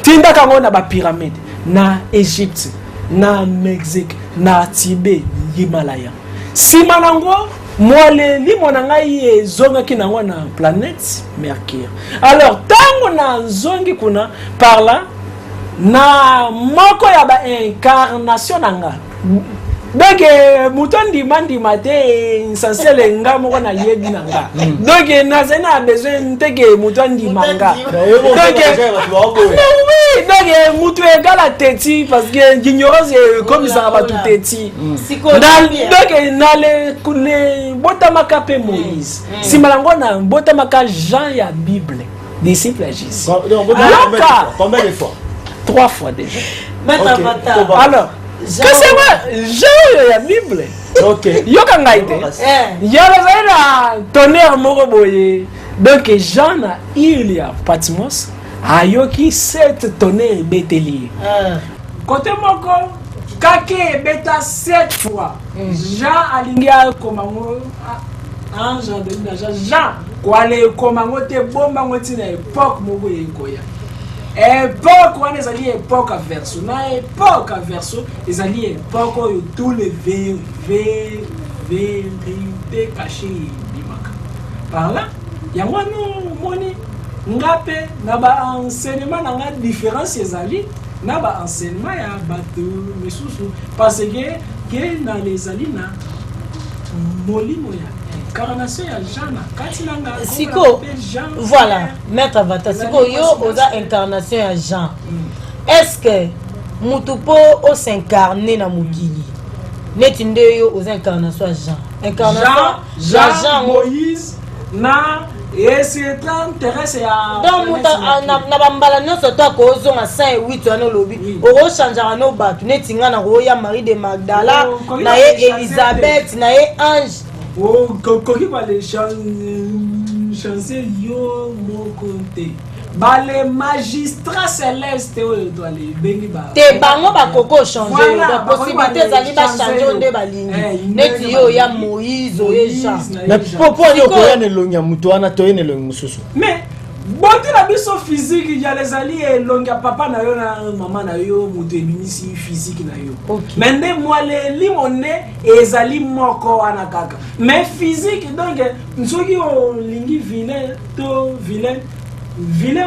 tinda kango na ba pyramide na Égypte, na Mexique, na Tibet, Himalaya. Si manango moi les monangai zonga ki na wana planète Mercure. Alors tango na zongi kuna par là na moko ya ba incarnation nanga. Donc mutondi mandi mate essentiel nga moko na yebi nanga. Donc nazena besoin teke mutondi manga. Donc oui, mutu egala teti parce que l'ignorance comme ça va tout teti. Donc na le botamaka pe Moïse. Si malango na botamaka Jean ya Bible, disciple à Jésus. Combien de fois? 3 fois déjà. Alors que c'est moi, j'ai la Bible. Ok. Yoka ngaite. Yala zaina tonnerre moko boye. Donc Jean a il y a Patmos ayoki 7 tonnerres beteli. Côté moko kake beta 7 fois. Jean alingia komango ange de Jean kwale komango te bomba ngoti na époque moko yekoya. Époque on est alliés époque à verso na époque à verso les alliés époque où tous les vérités cachées bimaka par là yango no moni ngape na ba enseignement na nga différence ezali na ba enseignement ya bato mesusu parce que na les ali na molimo ya incarnation ya Jean katinanga siko voilà maître Avatar siko yo oza incarnation ya Jean. Est-ce que mutupo o s'incarner na mukili neti nde yo oza incarnation ya Jean incarnation Jean Moïse na et c'est intéressant ya donc muta na bambala nyonso to akozo na 5-8 wana lobi oro changer na bato neti nga na roya Marie de Magdala na ye Elisabeth na ye Ange. Oh, koki ba les chancer yo mokonte. Ba les magistrats célestes doit les bengi ba. Te bango ba koko changer la possibilité zali ba changer onde ba lingi. Neti yo ya Moïse o Jean. Mais pourquoi yo ko ne lonya mutu ana to ne lonya mususu. Mais bonté la biso physique il y a les alliés longa papa na yo na maman na yo mutu eminisi physique na yo. Mais ne moi les limone ezali moko ana kaka. Mais physique donc nsoki o lingi vilain to vilain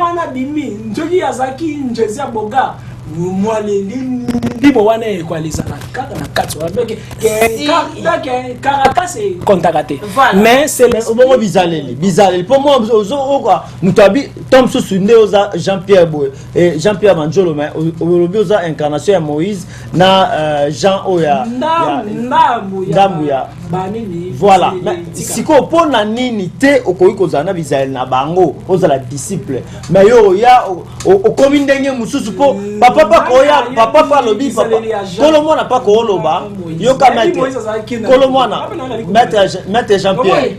wana bimi nsoki azaki njezi boga moi les ndimo wana equaliser kaka na kati Caracas c'est contacté mais c'est bon bizaleli pour moi quoi mutabi tom susune oza Jean-Pierre Boy et Jean-Pierre Manjolo mais olobi oza incarnation ya Moïse na Jean Oya Ndamuya voilà siko pona nini te okoki kozana bizaleli na bango oza la disciple mais yo ya okomi ndenge mususu po papa koya papa lobi papa kolo mwana pa ko loba yo kamate kolo mwana maître Jean-Pierre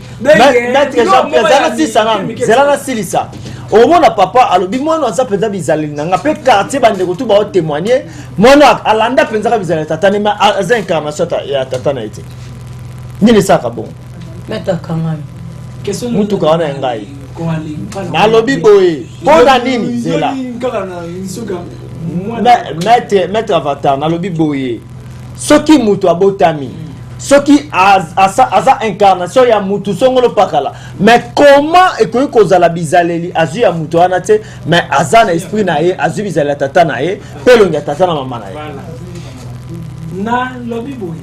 zana zana silisa omona papa alobi mwana aza penza bizaleli nanga pe quartier bande ko tuba o témoigner mwana alanda penza ka bizaleli tatane ma aza incarnation ya tatana ete nini saka bon maître Kangami mutu kawana ngai na lobi boye pona nini zela maître Avatar na lobi boye soki mutu abotami soki aza incarnation ya mutu songolo pakala mais comment ekoki kozala bizaleli azu ya mutu wana te mais aza na esprit na ye azu bizaleli tata na ye pe longi tata na mama na ye na lobi boye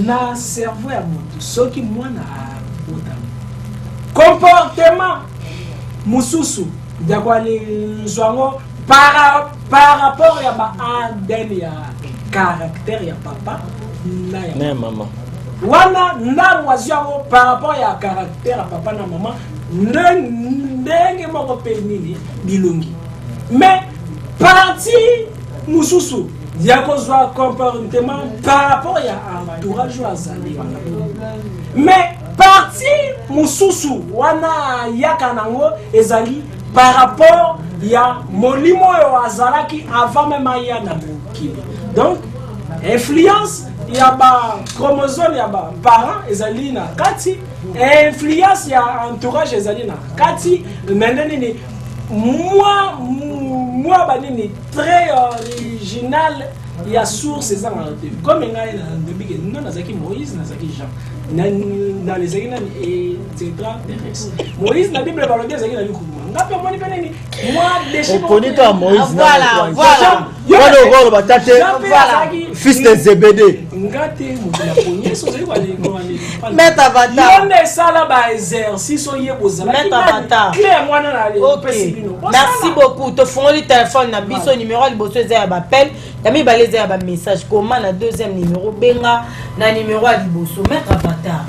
na cerveau ya mutu soki mwana abotami comportement mususu dakwali nzwango par rapport ya ba ADN ya caractère ya papa na ya maman wana na mwaziango par rapport ya caractère ya papa na maman ndenge moko pe nini bilongi mais parti mususu ya kozwa comportement par rapport ya entourage azali mais parti mususu wana yaka nango ezali par rapport ya molimo yo azalaki avant même ya na mokili donc influence ya ba chromosome ya ba parents ezali na kati influence ya entourage ezali na kati maintenant ni moi banini très original ya source ezanga comme ngai na début non nazaki Moïse nazaki Jean dans les églises extraterrestres Moïse na Bible parle des églises ngapi moni peneni moi déchet oponita Moïse voilà voilà batate fils de Zébédée ngate mutuna ponye so zeli kwa Maître Avatar yone sala ba exercice oye bozala Maître Avatar clair mwana na le merci beaucoup to fongoli téléphone na biso numéro liboso eza ya bapel yami baleza ya ba message comment na deuxième numéro benga na numéro ya liboso Maître Avatar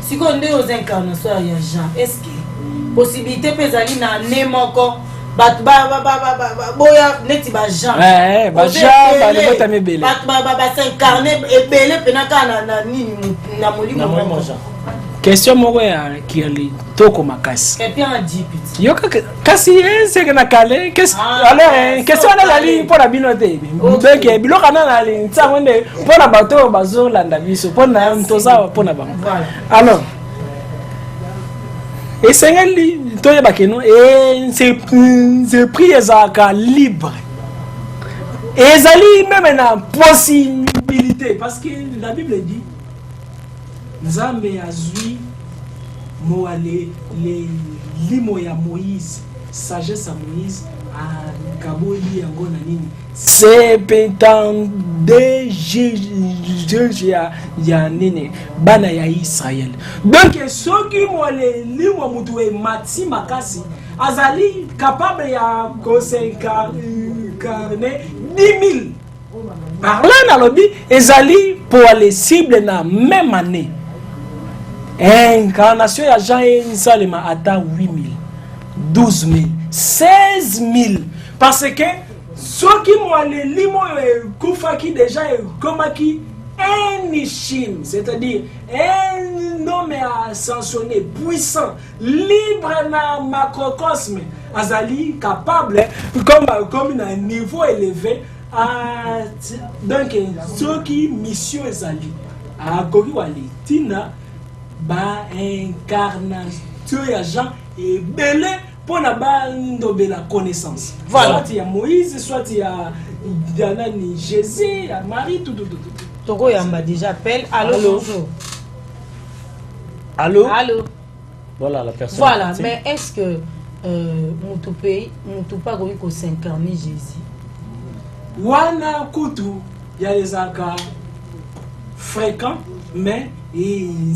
siko nde aux incarnations ya Jean est-ce que possibilité pezali na ne moko bat boya neti ba Jean ba Jean ba le bota mebele ba s'incarner ebele penaka na nini na molimo Jean question moko ya kiali toko makasi quelqu'un a dit petit yo kasi c'est que na kale alors question na lali pour la binote mbeke biloka na lali ntsangwende pour la bato bazo landa biso pour na ntoza pour na bango alors et sengeli toye bakeno et c'est pris ezaka libre ezali même na possibilité parce que la Bible dit Nzambe azui moale les limo ya Moïse sagesse à Moïse a kaboli yango na nini c'est pétant de ya nini bana ya Israël donc ceux qui moale limo mutu e mati makasi azali capable ya kosenkarne 10,000 par là na lobby ezali pour les cibles na même année incarnation ya Jean et Salema ata 8,000 12,000 16,000 parce que ceux qui m'ont les limo kufaki déjà comme qui un Ishim, c'est-à-dire un homme ascensionné, puissant, libre dans le macrocosme, azali capable comme un niveau élevé donc ceux qui mission ezali a koki wali tina ba incarnation ya Jean et belé pour na ba ndobela connaissance voilà soit ya Moïse soit ya Danani Jésus ya Marie tout Togo yamba déjà appelle allô bonjour allô voilà la personne voilà mais est-ce que mon pays mon pas ko s'incarner Jésus wana kutu ya ezaka fréquent mais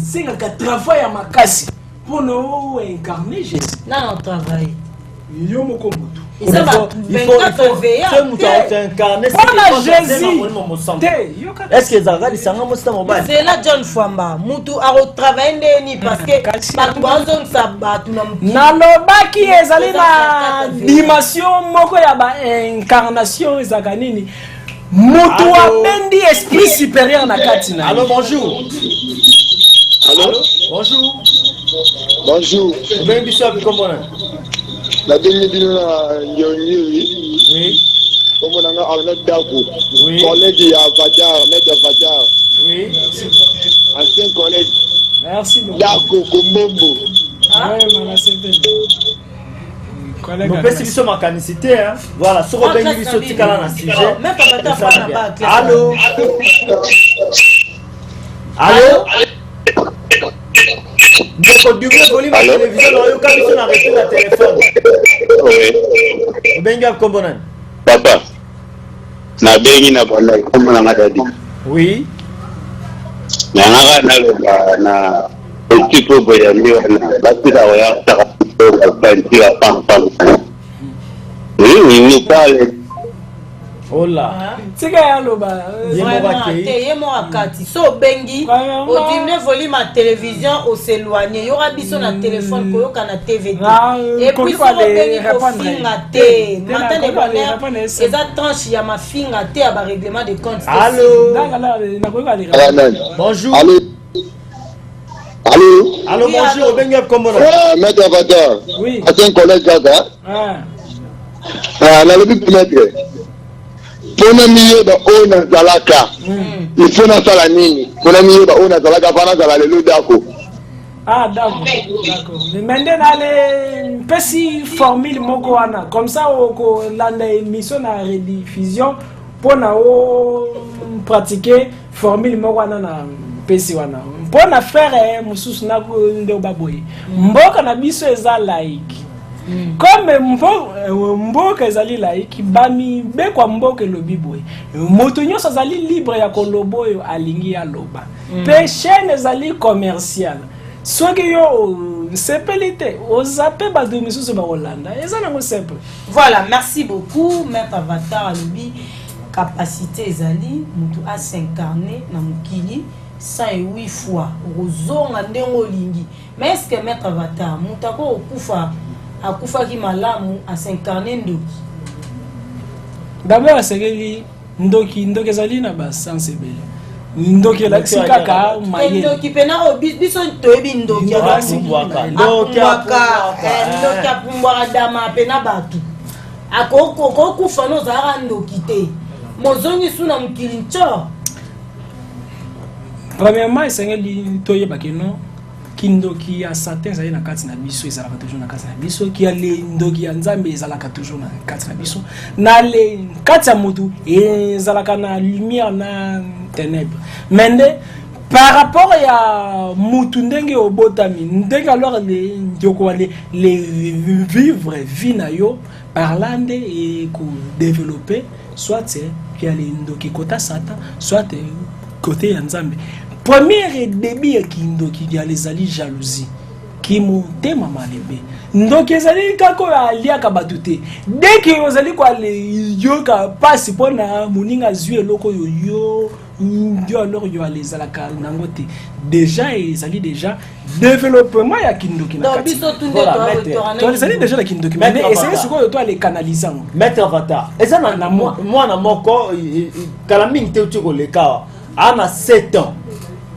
c'est un travail à makasi pour nous incarner Jésus. Non, travail. Yo moko mutu. Il faut incarner Jésus. Est-ce que ça va les sanga mosta mobile? C'est là John Famba. Mutu a retravaillé ni parce que par bazon sabat na lobaki ezali na dimension moko ya ba incarnation ezaka nini? Mutu abendi esprit supérieur na kati na. Allô, bonjour. Allô, bonjour. Bonjour. Bien bisous comment on la dernière oui. Comme on a Arnaud Dako. Oui. Collègue à Vadar, maître Vadar. Oui. Ancien collègue. Merci beaucoup. Dako Komombo. Ouais, mais c'est bien. Nous faisons ma canicité, hein. Voilà, ce qu'on vient de sortir dans le sujet. Même pas battre. Allô. Allô. Ndeko double volume à la télévision, on a eu qu'à sur la retour à téléphone. Oui. Benga Kombonan. Papa. Na bengi na bonna comme na ngadi. Oui. Na ngaka na petit peu boya miwa na batira wa ya ta ko banti pam. Oui, ni parle. Oh là. C'est que loba. Yemo akati. So bengi au diminuer volume à télévision au s'éloigner. Il y aura biso na téléphone koyoka na TV. Et puis so bengi ko finga te. Matin de bonheur. Eza tranche ya ma finga te à règlement de compte. Allô. Bonjour. Allô. Allô. Allô, bonjour. Benga Kombonan. Maître Avatar. Oui. Ancien collègue Gaga. La lobby maître. Pona miyo ba ona zalaka. Il faut na sala nini? Pona miyo ba ona zalaka pana zala lelo dako. Ah d'accord. Mais maintenant les petits formule moko wana comme ça au landa émission na rediffusion pona o pratiquer formule moko wana na pesi wana. Pona faire mususu na ndo baboye. Mboka na biso eza like. Comme mboka ezali laiki bami be kwa mboka lobi boy moto nyonso azali libre ya kolobo oyo alingi ya loba pe chaîne ezali commercial soki yo sepelite ozape badu misusu ba Hollanda eza nango simple. Voilà, merci beaucoup Maître Avatar alobi capacité ezali mutu a s'incarner na mukili 108 fois ozonga ndengo lingi. Mais est-ce que Maître Avatar mutako okufa akufa ki malamu a s'incarner ndoki? D'abord asengeli ndoki ezali na ba sens ebele. Ndoki la kaka maye. Ndoki pena biso toyebi ndoki apumbwaka. Ndoki apumbwaka dama pena batu. Akoko kufa no zara ndoki te. Mozongi suna mukili ncho. Premièrement esengeli toyeba keno kindoki ya certains ayi na kati na biso ezalaka toujours na kati na biso ki ale ndoki ya nzambe ezalaka toujours na kati na biso na le kati ya mutu ezalaka na lumière na ténèbres mais par rapport ya mutu ndenge obotami ndenge alors les vivre vie na yo parlande et ko développer soit ki ale ndoki kota satan soit côté ya nzambe. Premier début kindoki ya les jalousie qui monte mama lebe ndoki ezali kako alia ka batute dès que ozali kwa le yoka passe pona moninga zui eloko yo alors yo les alaka nangote déjà ezali déjà développement ya kindoki na kati to ezali déjà la kindoki mais essayer siko to les canaliser. Maître Avatar ezana na moi na moko kala mingi te utiko leka ana 7 ans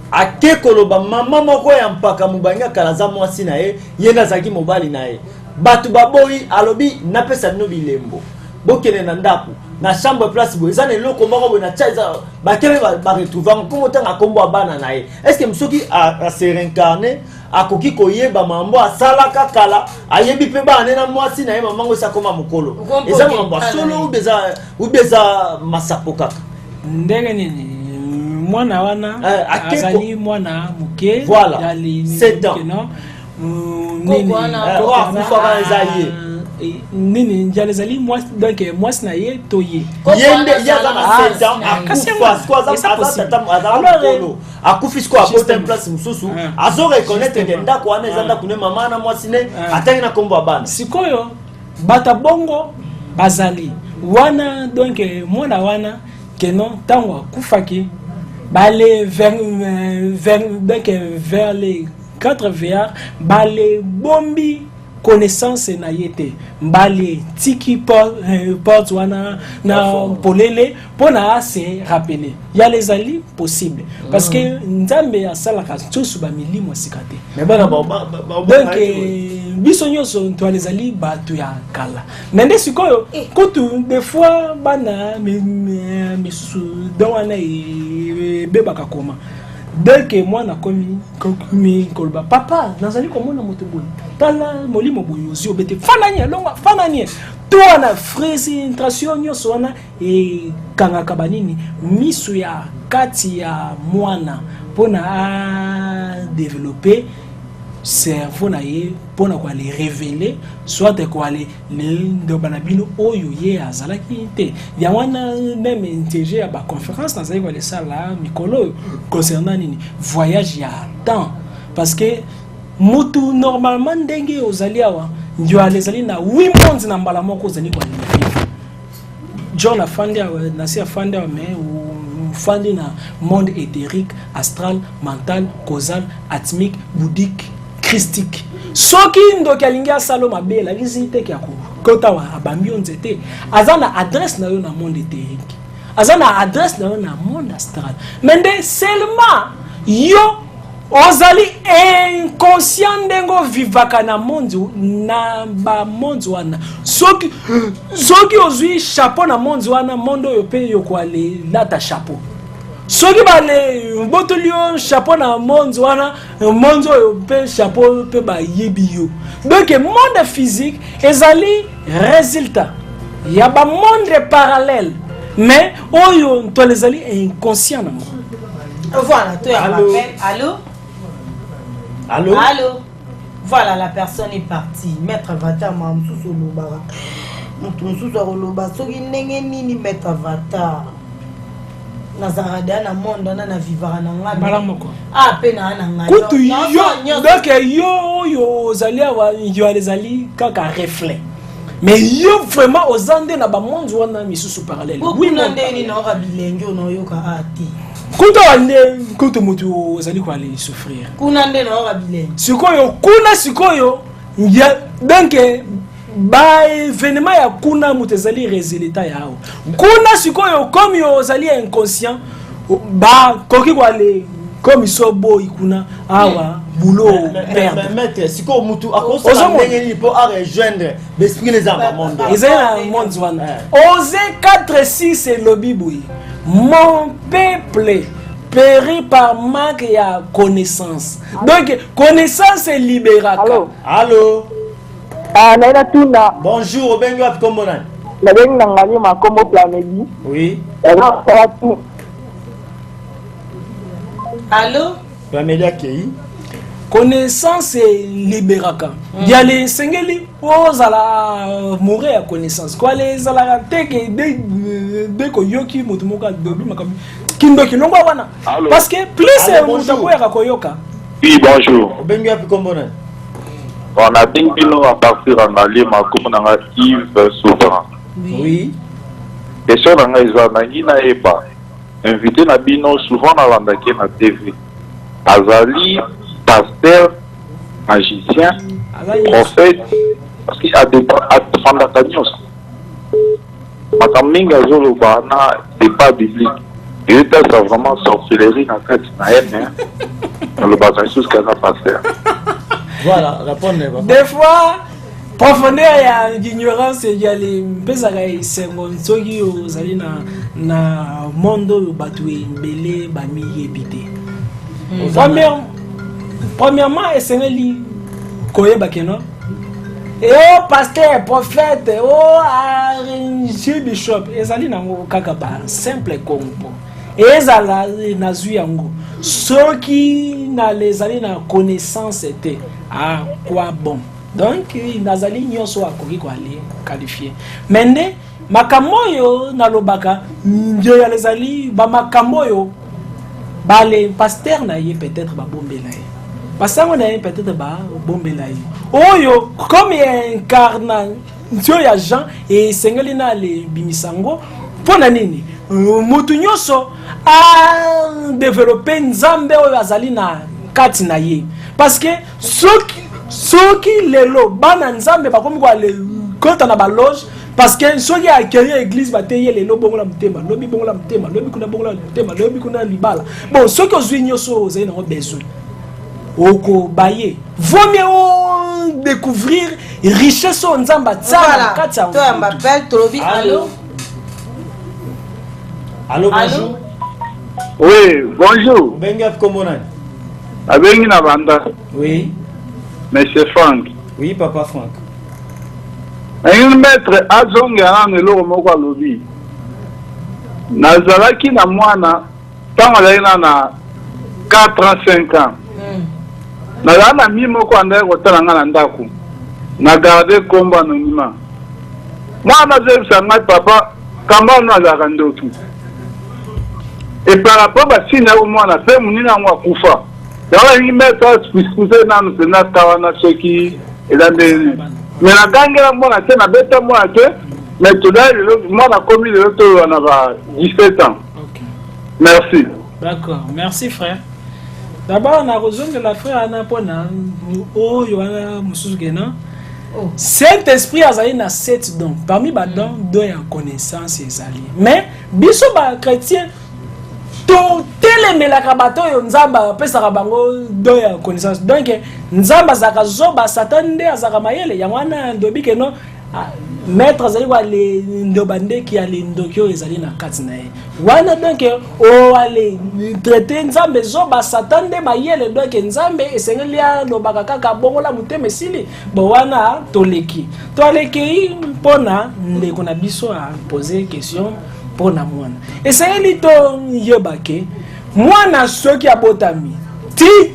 ake koloba mama moko ya mpaka mubanga kalaza mwasi na ye nazaki mobali na ye batu baboyi alobi napesa no bilembo bokene na ndaku na chambre place bo ezana eloko moko bo na chaza bakele ba retrouver comme tanga kombo bana na ye. Est-ce que msoki a se réincarner akoki koyeba mambo asalaka kala ayebi pe bana na mwasi na ye mamango sa koma mukolo ezana mambo solo ubeza masapoka ndenge nini mwana wana azali mwana muke voilà 7 ans nini nini njalezali moi donc moi sinaye toye yende yaza na 7 ans akufa quoi akufi quoi à une place mususu azo reconnaître que ndako wana ezanda kune mama na mwasine atangi na kombo bana sikoyo bata bongo bazali wana donc mwana wana kenon tango akufaki bale vers les 4 VR bale bombi connaissance na yete bale tiki porte wana na polele pona se rappeler ya les ali possible parce que nzambe ya salaka tsusu ba milimo sikate mais bana donc biso nyonso to les ali batu ya kala nende sikoyo kutu des fois bana misu don wana bebaka koma dès que moi na komi kolba papa nazali komona moto boy tala molimo boyozi obete fananye longa fananye to na frustration nyonso wana e kanga kabanini misu ya kati ya mwana pona a développer cerveau na ye pona kwa les révéler soit quoi les ndobana bino oyo ye azalaki te ya wana même intégré à ba conférence na zali kwa les sala mikolo concernant nini voyage ya temps parce que mutu normalement ndenge ozali awa ndio alezali na 8 mondes na mbala moko ozali kwa John afandi na si afandi mais fandi na monde éthérique astral mental causal atmique bouddhique christique soki ndoki alingi asalo mabe la visite ki akota wa abambi onzete azana adresse na yo na monde éthérique azana adresse na yo na monde astral mais seulement yo ozali inconscient ndengo vivaka na monde na ba monde wana soki ozui chapeau na monde wana monde yo pe yo kwa le lata chapeau soki bale botolio chapeau na monde wana monde yo pe chapeau pe ba yebi yo donc monde physique ezali résultat ya ba monde parallèle mais oyo to ezali inconscient na monde. Voilà, tu allô. Allô. Voilà, la personne est partie. Maître Avatar mamsou solo bara. Mutunsu solo ba soki ndenge nini Maître Avatar. Nazarada na monde na vivara na ngaba. Balamoko. Ah pena na ngaba. Kutu yo donc yo zalia wa yo les kaka reflet. Mais yo vraiment aux andes na ba monde wana misusu parallèle. Oui non ndeni na ora bilengo no yo ka ati. Kuto mutu ozali kwa ali souffrir. Kuna nde na ora bilengo. Sikoyo ya donc ba événement ya kuna mutu ezali résultat yao. Kuna sikoyo comme yo ozali inconscient ba koki kwa ali comme sobo ikuna awa boulot perdre. Maître sikoyo mutu akosa ndenge ni po a rejoindre l'esprit les amba monde. Ezali na monde wana. Osée 4:6 et lobby boui. Mon peuple périt par manque de connaissance. Donc, connaissance est libérale. Allô? Naina tuna. Bonjour, bengo ap kombona. La bengo nangani makombo planedi. Oui. Allô? Plamedia kei. Connaissance est libéraka. Il y a les sengeli ozala mourir à connaissance. Quoi les ala teke de ko yoki mutumoka dobi makabi. Kindo kilongo wana. Parce que plus mutako ya koyoka. Oui, bonjour. Bengo ap kombona. On a bien bino à partir en aller ma comme na Yves Souverain. Oui. Et sur na ezanangi na eba. Invité na bino souvent na landaki na TV. Azali pasteur, magicien, prophète, parce qu'il y a des fondacanios. Makaminga zolo bana débat biblique. Et c'est vraiment sorcellerie dans la tête dans le bâtiment ce qu'on a pasteur. Voilà, répondez. Des fois, profondeur et ignorance, il y a les pesagaï, c'est mon sogi aux alina na mondo batoué belé bami ébité. Premièrement, essayez koyeba keno. Et oh pasteur, prophète, oh arrangé bishop, ezali nango kaka ba simple kompo. Ezala nazu yango. Ceux qui na les ali na connaissance était à quoi bon. donc nazali nyonso akoki ko aller qualifier mende makambo yo nalobaka ndio ya lezali ba makambo yo bale pasteur na ye peut-être ba bombela ye basango na ye peut-être ba bombela ye oyo comme incarnation ya Jean et sengeli na le bimisango pona nini mutu nyonso a développer nzambe oyo azali na kati na ye parce que soki lelo bana nzambe bakomi kwa le kota na ba loge parce que soki accueillir église bateye lelo bongola mutema lobi bongola mutema lobi kuna bongola mutema lobi kuna libala bon soki ozwi nyonso ozali na besoin oko baye vaut mieux découvrir richesse o nzamba tsala kati ya toi m'appelle Tolobi. Allô, bonjour. Oui, bonjour. Bengap Komonani. Avec une banda. Oui. Monsieur Franck. Oui, papa Franck. Un maître azongi ana lelo moko alobi. Nazalaki na mwana tango na 4 ans 5 ans. Na mi moko anda kotala nga na ndako. Na garder komba anonyma. Mwana zebisa ngai papa kamba no azaka ndoki. Et par rapport à si nous avons fait mon ina ngwa kufa. Dawa ngi mettre spécifié na nous na tawana soki elande. Mais la gangela mwana tena beta mwana ke mais tout là mwana commis le to na ba 17 ans. OK. Merci. D'accord, merci frère. D'abord on a besoin de la frère ana pona oyo ana musugena. Saint-Esprit azali na 7 dons. Parmi ba dons do ya connaissance ezali. Mais biso ba chrétien to telemelaka bato yo nzamba pesaka bango do ya connaissance donc nzamba zaka zoba satan nde azaka mayele ya mwana ndobike no maître azali wa le ndobande ki ale ndokyo ezali na kati na ye wana donc o ale traiter nzambe zoba satan nde mayele donc nzambe esengeli ya lobaka kaka bongola muteme sili bo wana toleki pona ndeko na biso a poser question pona mwana esengeli to yebake mwana soki abotami ti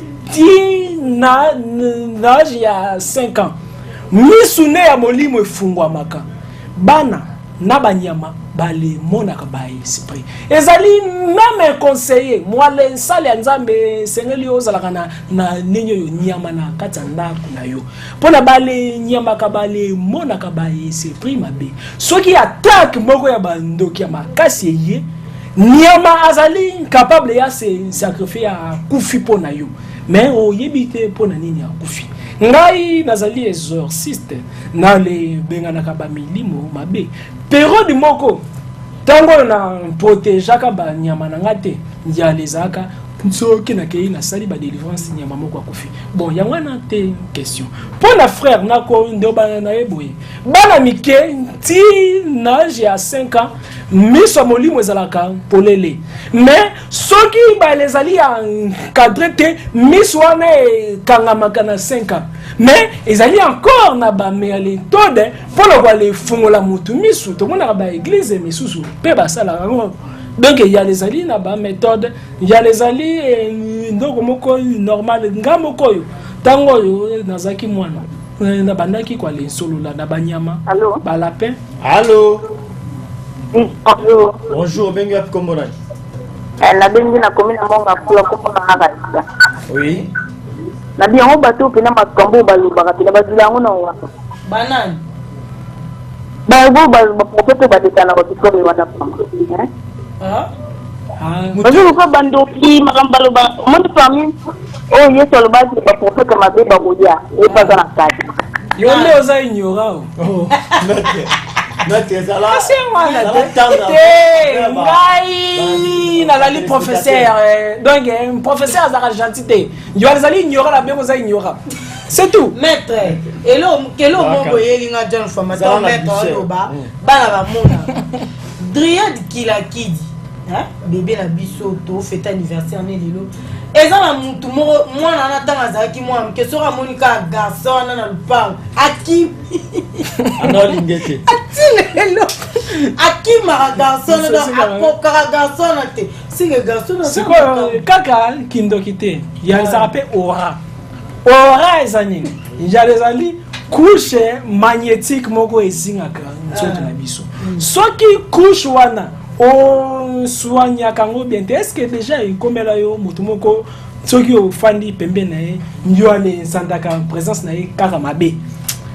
na âge ya 5 ans misune ya molimo efungwamaka bana na banyama bale monaka ba esprit ezali même conseiller mwale nsale ya nzambe sengeli ozalaka na ninyo yo nyama na kati ya ndako na yo pona bale nyama ka bale monaka ba esprit mabe soki attaque moko ya bandoki ya makasi ye nyama azali capable ya se sacrifier a kufi pona yo mais oyebite pona nini ya kufi ngai nazali exorciste na le benganaka ba milimo mabe période moko tango na protégeaka ba nyama na ngate ya lezaka soki na kei na sali ba délivrance nyama moko akufi bon yango na te question pour la frère nako ndoba na eboye bana mike ti na ya 5 ans miso molimo ezalaka polele mais soki ba les ali encadré te miso wana kangamaka na 5 ans mais ezali encore na ba méthode pour le voir les fungola mutu miso to mona ba église misusu pe ba sala donc il y a les alliés na ba méthode il y a les alliés ndoko moko normal ngamoko yo tango yo nazaki mwana na bandaki kwa le solola na banyama ba lapin. Allô. Bonjour. Bonjour, bengi ap komona. La bengi na commune monga kula komona ngaka. Oui. Na bien on bateau pena makambo balubaka pena badulango na wa. Banane. Ba bo prophète ba dekana ko tikoro wana pamba. Bonjour ko bandoki makambalo ba mon famille oh yeso lo ba ba prophète ma be ba godia e pa na kati. Yo le oza ignora. Oh. Ngai nazali professeur donc professeur azaka gentité yo azali ignora la bien oza ignora c'est tout maître kelo mongo yelinga John formateur maître oba bana ba mona Dryad Kilakidi hein bébé na biso to fête anniversaire né lelo eza na mutu mwana na tanga zaki mwana ke sora monika garçon na lupango aki ana lingete lelo aki mara garçon na apoka garçon na te si le garçon na siko kaka kindokite ya zape aura ezanini ya les ali couche magnétique moko ezingaka nzoto na biso soki couche wana o soignaka ngo bien te est-ce que déjà ikomela yo mutu moko soki ofandi pembe na ye ndio ale sandaka présence na ye kaka mabe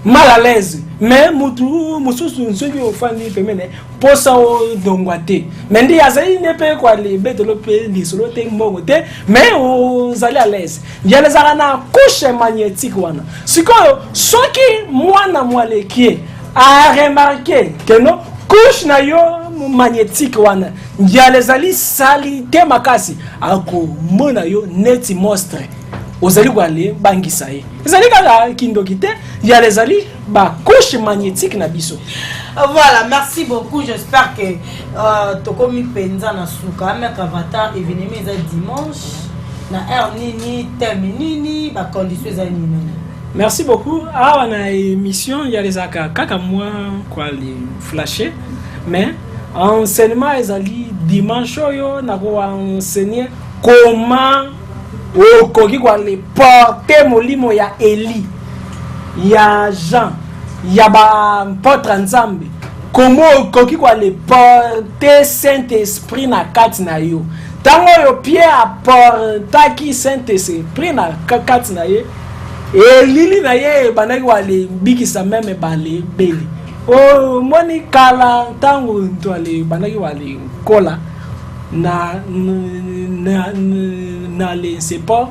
mal à l'aise mais mutu mususu soki ofandi pembe na posa o dongwate mais ndi azali ne pe kwa le betelo pe li solo te mbongo te mais ozali à l'aise ya les arana couche magnétique wana sikoyo soki mwana mwalekie a remarqué que non couche na yo magnétique wana ya les ali sali te makasi ako mona yo neti monstre ozali kwale bangisa ye ezali kaka kindoki te ya les ali ba couche magnétique na biso. Voilà, merci beaucoup. J'espère que Tokomi Penza na suka mais Avatar événement est dimanche na heure nini thème nini ba conditions za nini. Merci beaucoup. Ah, on a émission il y a les aka kaka moi quoi les flasher mais enseignement ezali dimanche yo na ko enseigner comment okoki kwa le porter molimo ya Eli ya Jean ya ba porte nzambe comment okoki kwa le porter Saint-Esprit na kati na yo tango yo Pierre apportaki Saint-Esprit na kati na ye Eli na ye banaki wale bikisa meme bale beli o moni kala tango ntwale banaki wale kola na le sepo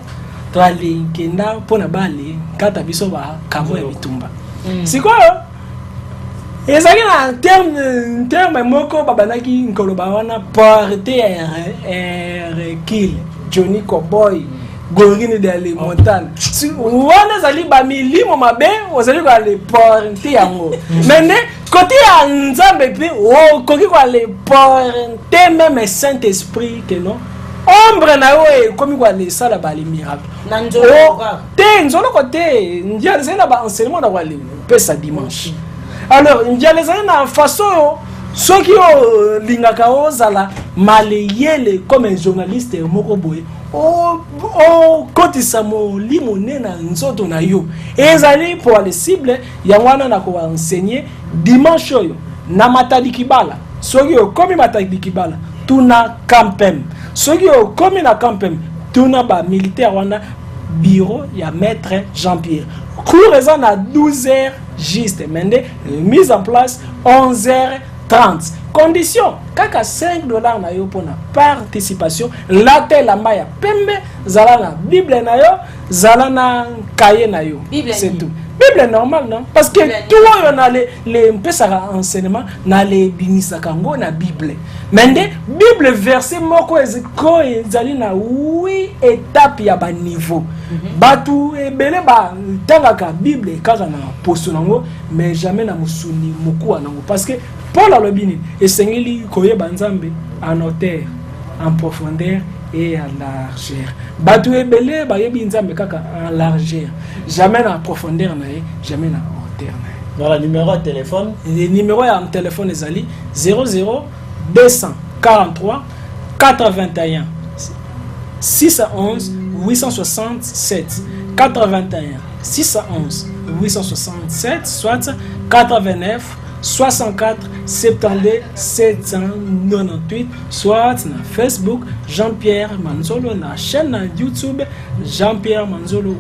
twale kenda pona bale kata biso ba kamo ya bitumba sikoyo ezali na terme moko babanaki nkoloba wana porter un kill Johnny Cowboy Gorini de les montagnes. Si on a ba milimo mabe, on a les aller porter yango. Mais côté nzambe pe o koki ko aller porter même Saint-Esprit que non. Ombre na yo e komi ko aller sala ba les miracles. Nanjolo te nzolo côté ndia zena ba enseignement na wale pesa dimanche. Alors ndia les na façon soki o lingaka ozala maleyele comme un journaliste moko boye. Kotisa molimo nena nzoto na yo ezali pour les cibles ya wana na ko enseigner dimanche yo na matadi kibala soki yo komi matadi kibala tuna campem soki yo komi na campem tuna ba militaire wana bureau ya maître Jean-Pierre cours eza na 12h juste mende mise en place 11h30 condition kaka $5 na yo pona participation la te la maya pembe zala na bible na yo zala na cahier na yo c'est tout bible normal non parce que tout yo na les mpesa enseignement na les binisa kango na bible mende bible verset moko eziko ezali na 8 étapes ya ba niveau batu ebele ba tangaka bible kaka na poso nango mais jamais na musuni mukuwa nango parce que Paul a le bini et sengeli koyeba nzambe en hauteur, en profondeur et en largeur. Batu ebele ba yebi nzambe kaka en largeur, jamais en profondeur na jamais en hauteur na. Voilà numéro de téléphone. Le numéro de téléphone ezali 00 243 81 611 867 81 611 867 soit 89 64 72 798 soit na Facebook Jean-Pierre Manzolo na chaîne na YouTube Jean-Pierre Manzolo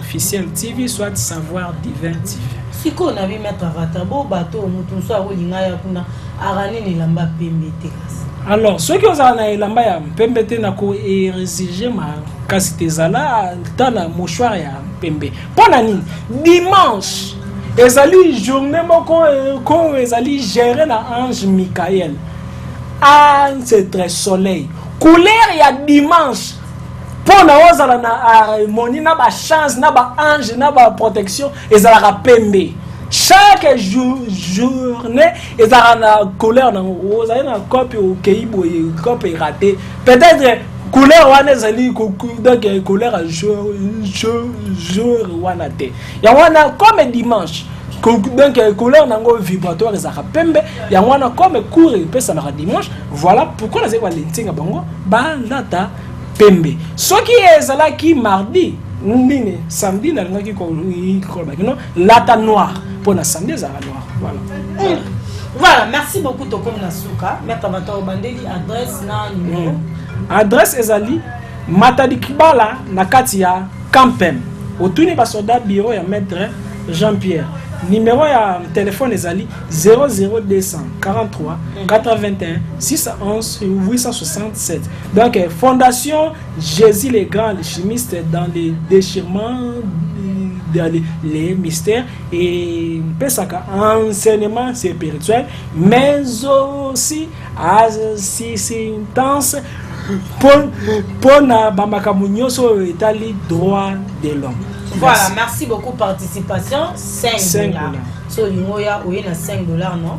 officiel TV soit Savoir Divin TV. Siko na vi mettre Avatar bo bato mutu so akolinga ya kuna arani ni lamba pembete kasi. Alors ceux qui ont na lamba ya pembete na ko exiger ma kasi tezala tala mouchoir ya pembe. Pona nini dimanche ezali journée moko ko ezali gérer na ange Michael. Ah c'est très soleil. Couleur ya dimanche. Pona ozala na harmonie na ba chance na ba ange na ba protection ezala pembe. Chaque journée ezala na couleur na ozala na copie au keibo copie raté. Peut-être couleur wana ezali donc couleur jour wana te. Ya wana comme dimanche. Donc couleur nango vibratoire ezaka pembe ya wana comme cours pesa na dimanche. Voilà pourquoi les écoles lentinga bango ba lata pembe. Ce qui est ezala ki mardi Ndine samedi na ngaki ko non lata noir pour na samedi za noir voilà. Voilà, merci beaucoup Tokom Nasuka. Maître Mato Bandeli adresse na numéro. Adresse ezali Matadi Kibala na Katia Campem. Otuni basoda bureau ya maître Jean-Pierre. Numéro ya téléphone ezali 00243 81 611 867. Donc Fondation Jésus le Grand, le chimiste dans les déchirements les mystères et pesaka enseignement spirituel, mais aussi assistance pour na bamakamunyoso etali droit de l'homme. Voilà, merci beaucoup participation 5 $. So lingoya oye na 5 $, non?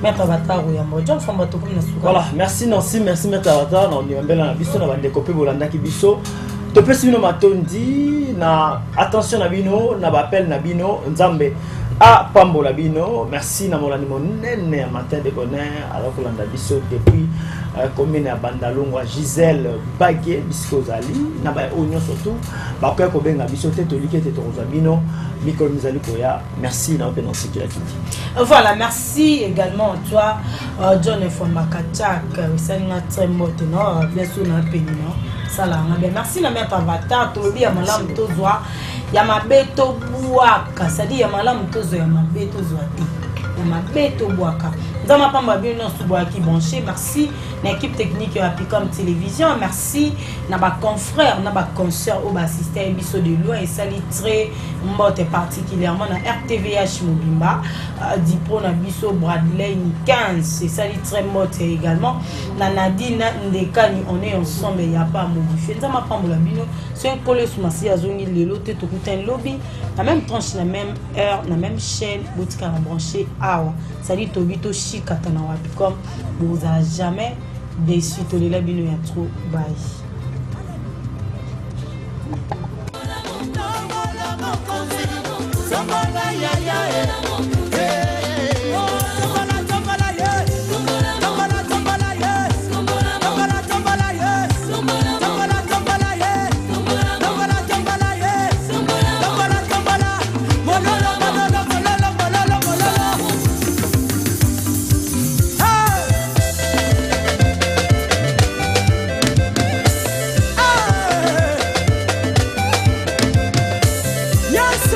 Maître Avatar oya mojo famba to comme na suka. Voilà, merci Nancy, merci Maître Avatar, on y mbela na biso na bande kopé bolanda ki biso. Topesi bino matondi na attention na bino na appel na bino nzambe a pambola bino. Merci na molani monene ya matin de bonheur alors que landa biso depuis commune ya Bandalongwa Gisèle Bagué bisko zali na ba onyo surtout ba ko ko benga biso te to likete to bino micro mizali koya. Merci na open sécurité. Voilà, merci également toi John Fomakachak Wisanina très moteno bien sûr na penino. Merci na Maître Avatar tolobi ya malamu tozwa ya mabeto buaka sadi ya malamu tozo ya mabeto zwa te ya mabeto buaka nzama pamba bino subwaki branché. Merci na équipe technique ya Wapicom Télévision. Merci na ba confrères na ba consoeurs au assisté biso de loin et sali très mbote particulièrement na RTVH Mobimba Dipro na biso Bradley 15 et sali très mbote également na Nadine Ndekani. On est ensemble, il y a pas modifié nzama pamba bino c'est un collègue sumasi azongi lelo te to kutin lobby la même tranche la même heure la même chaîne botika branché awa sali tobito katana Wapicom vous a jamais déçu to lela bino ya trop bye. Yes,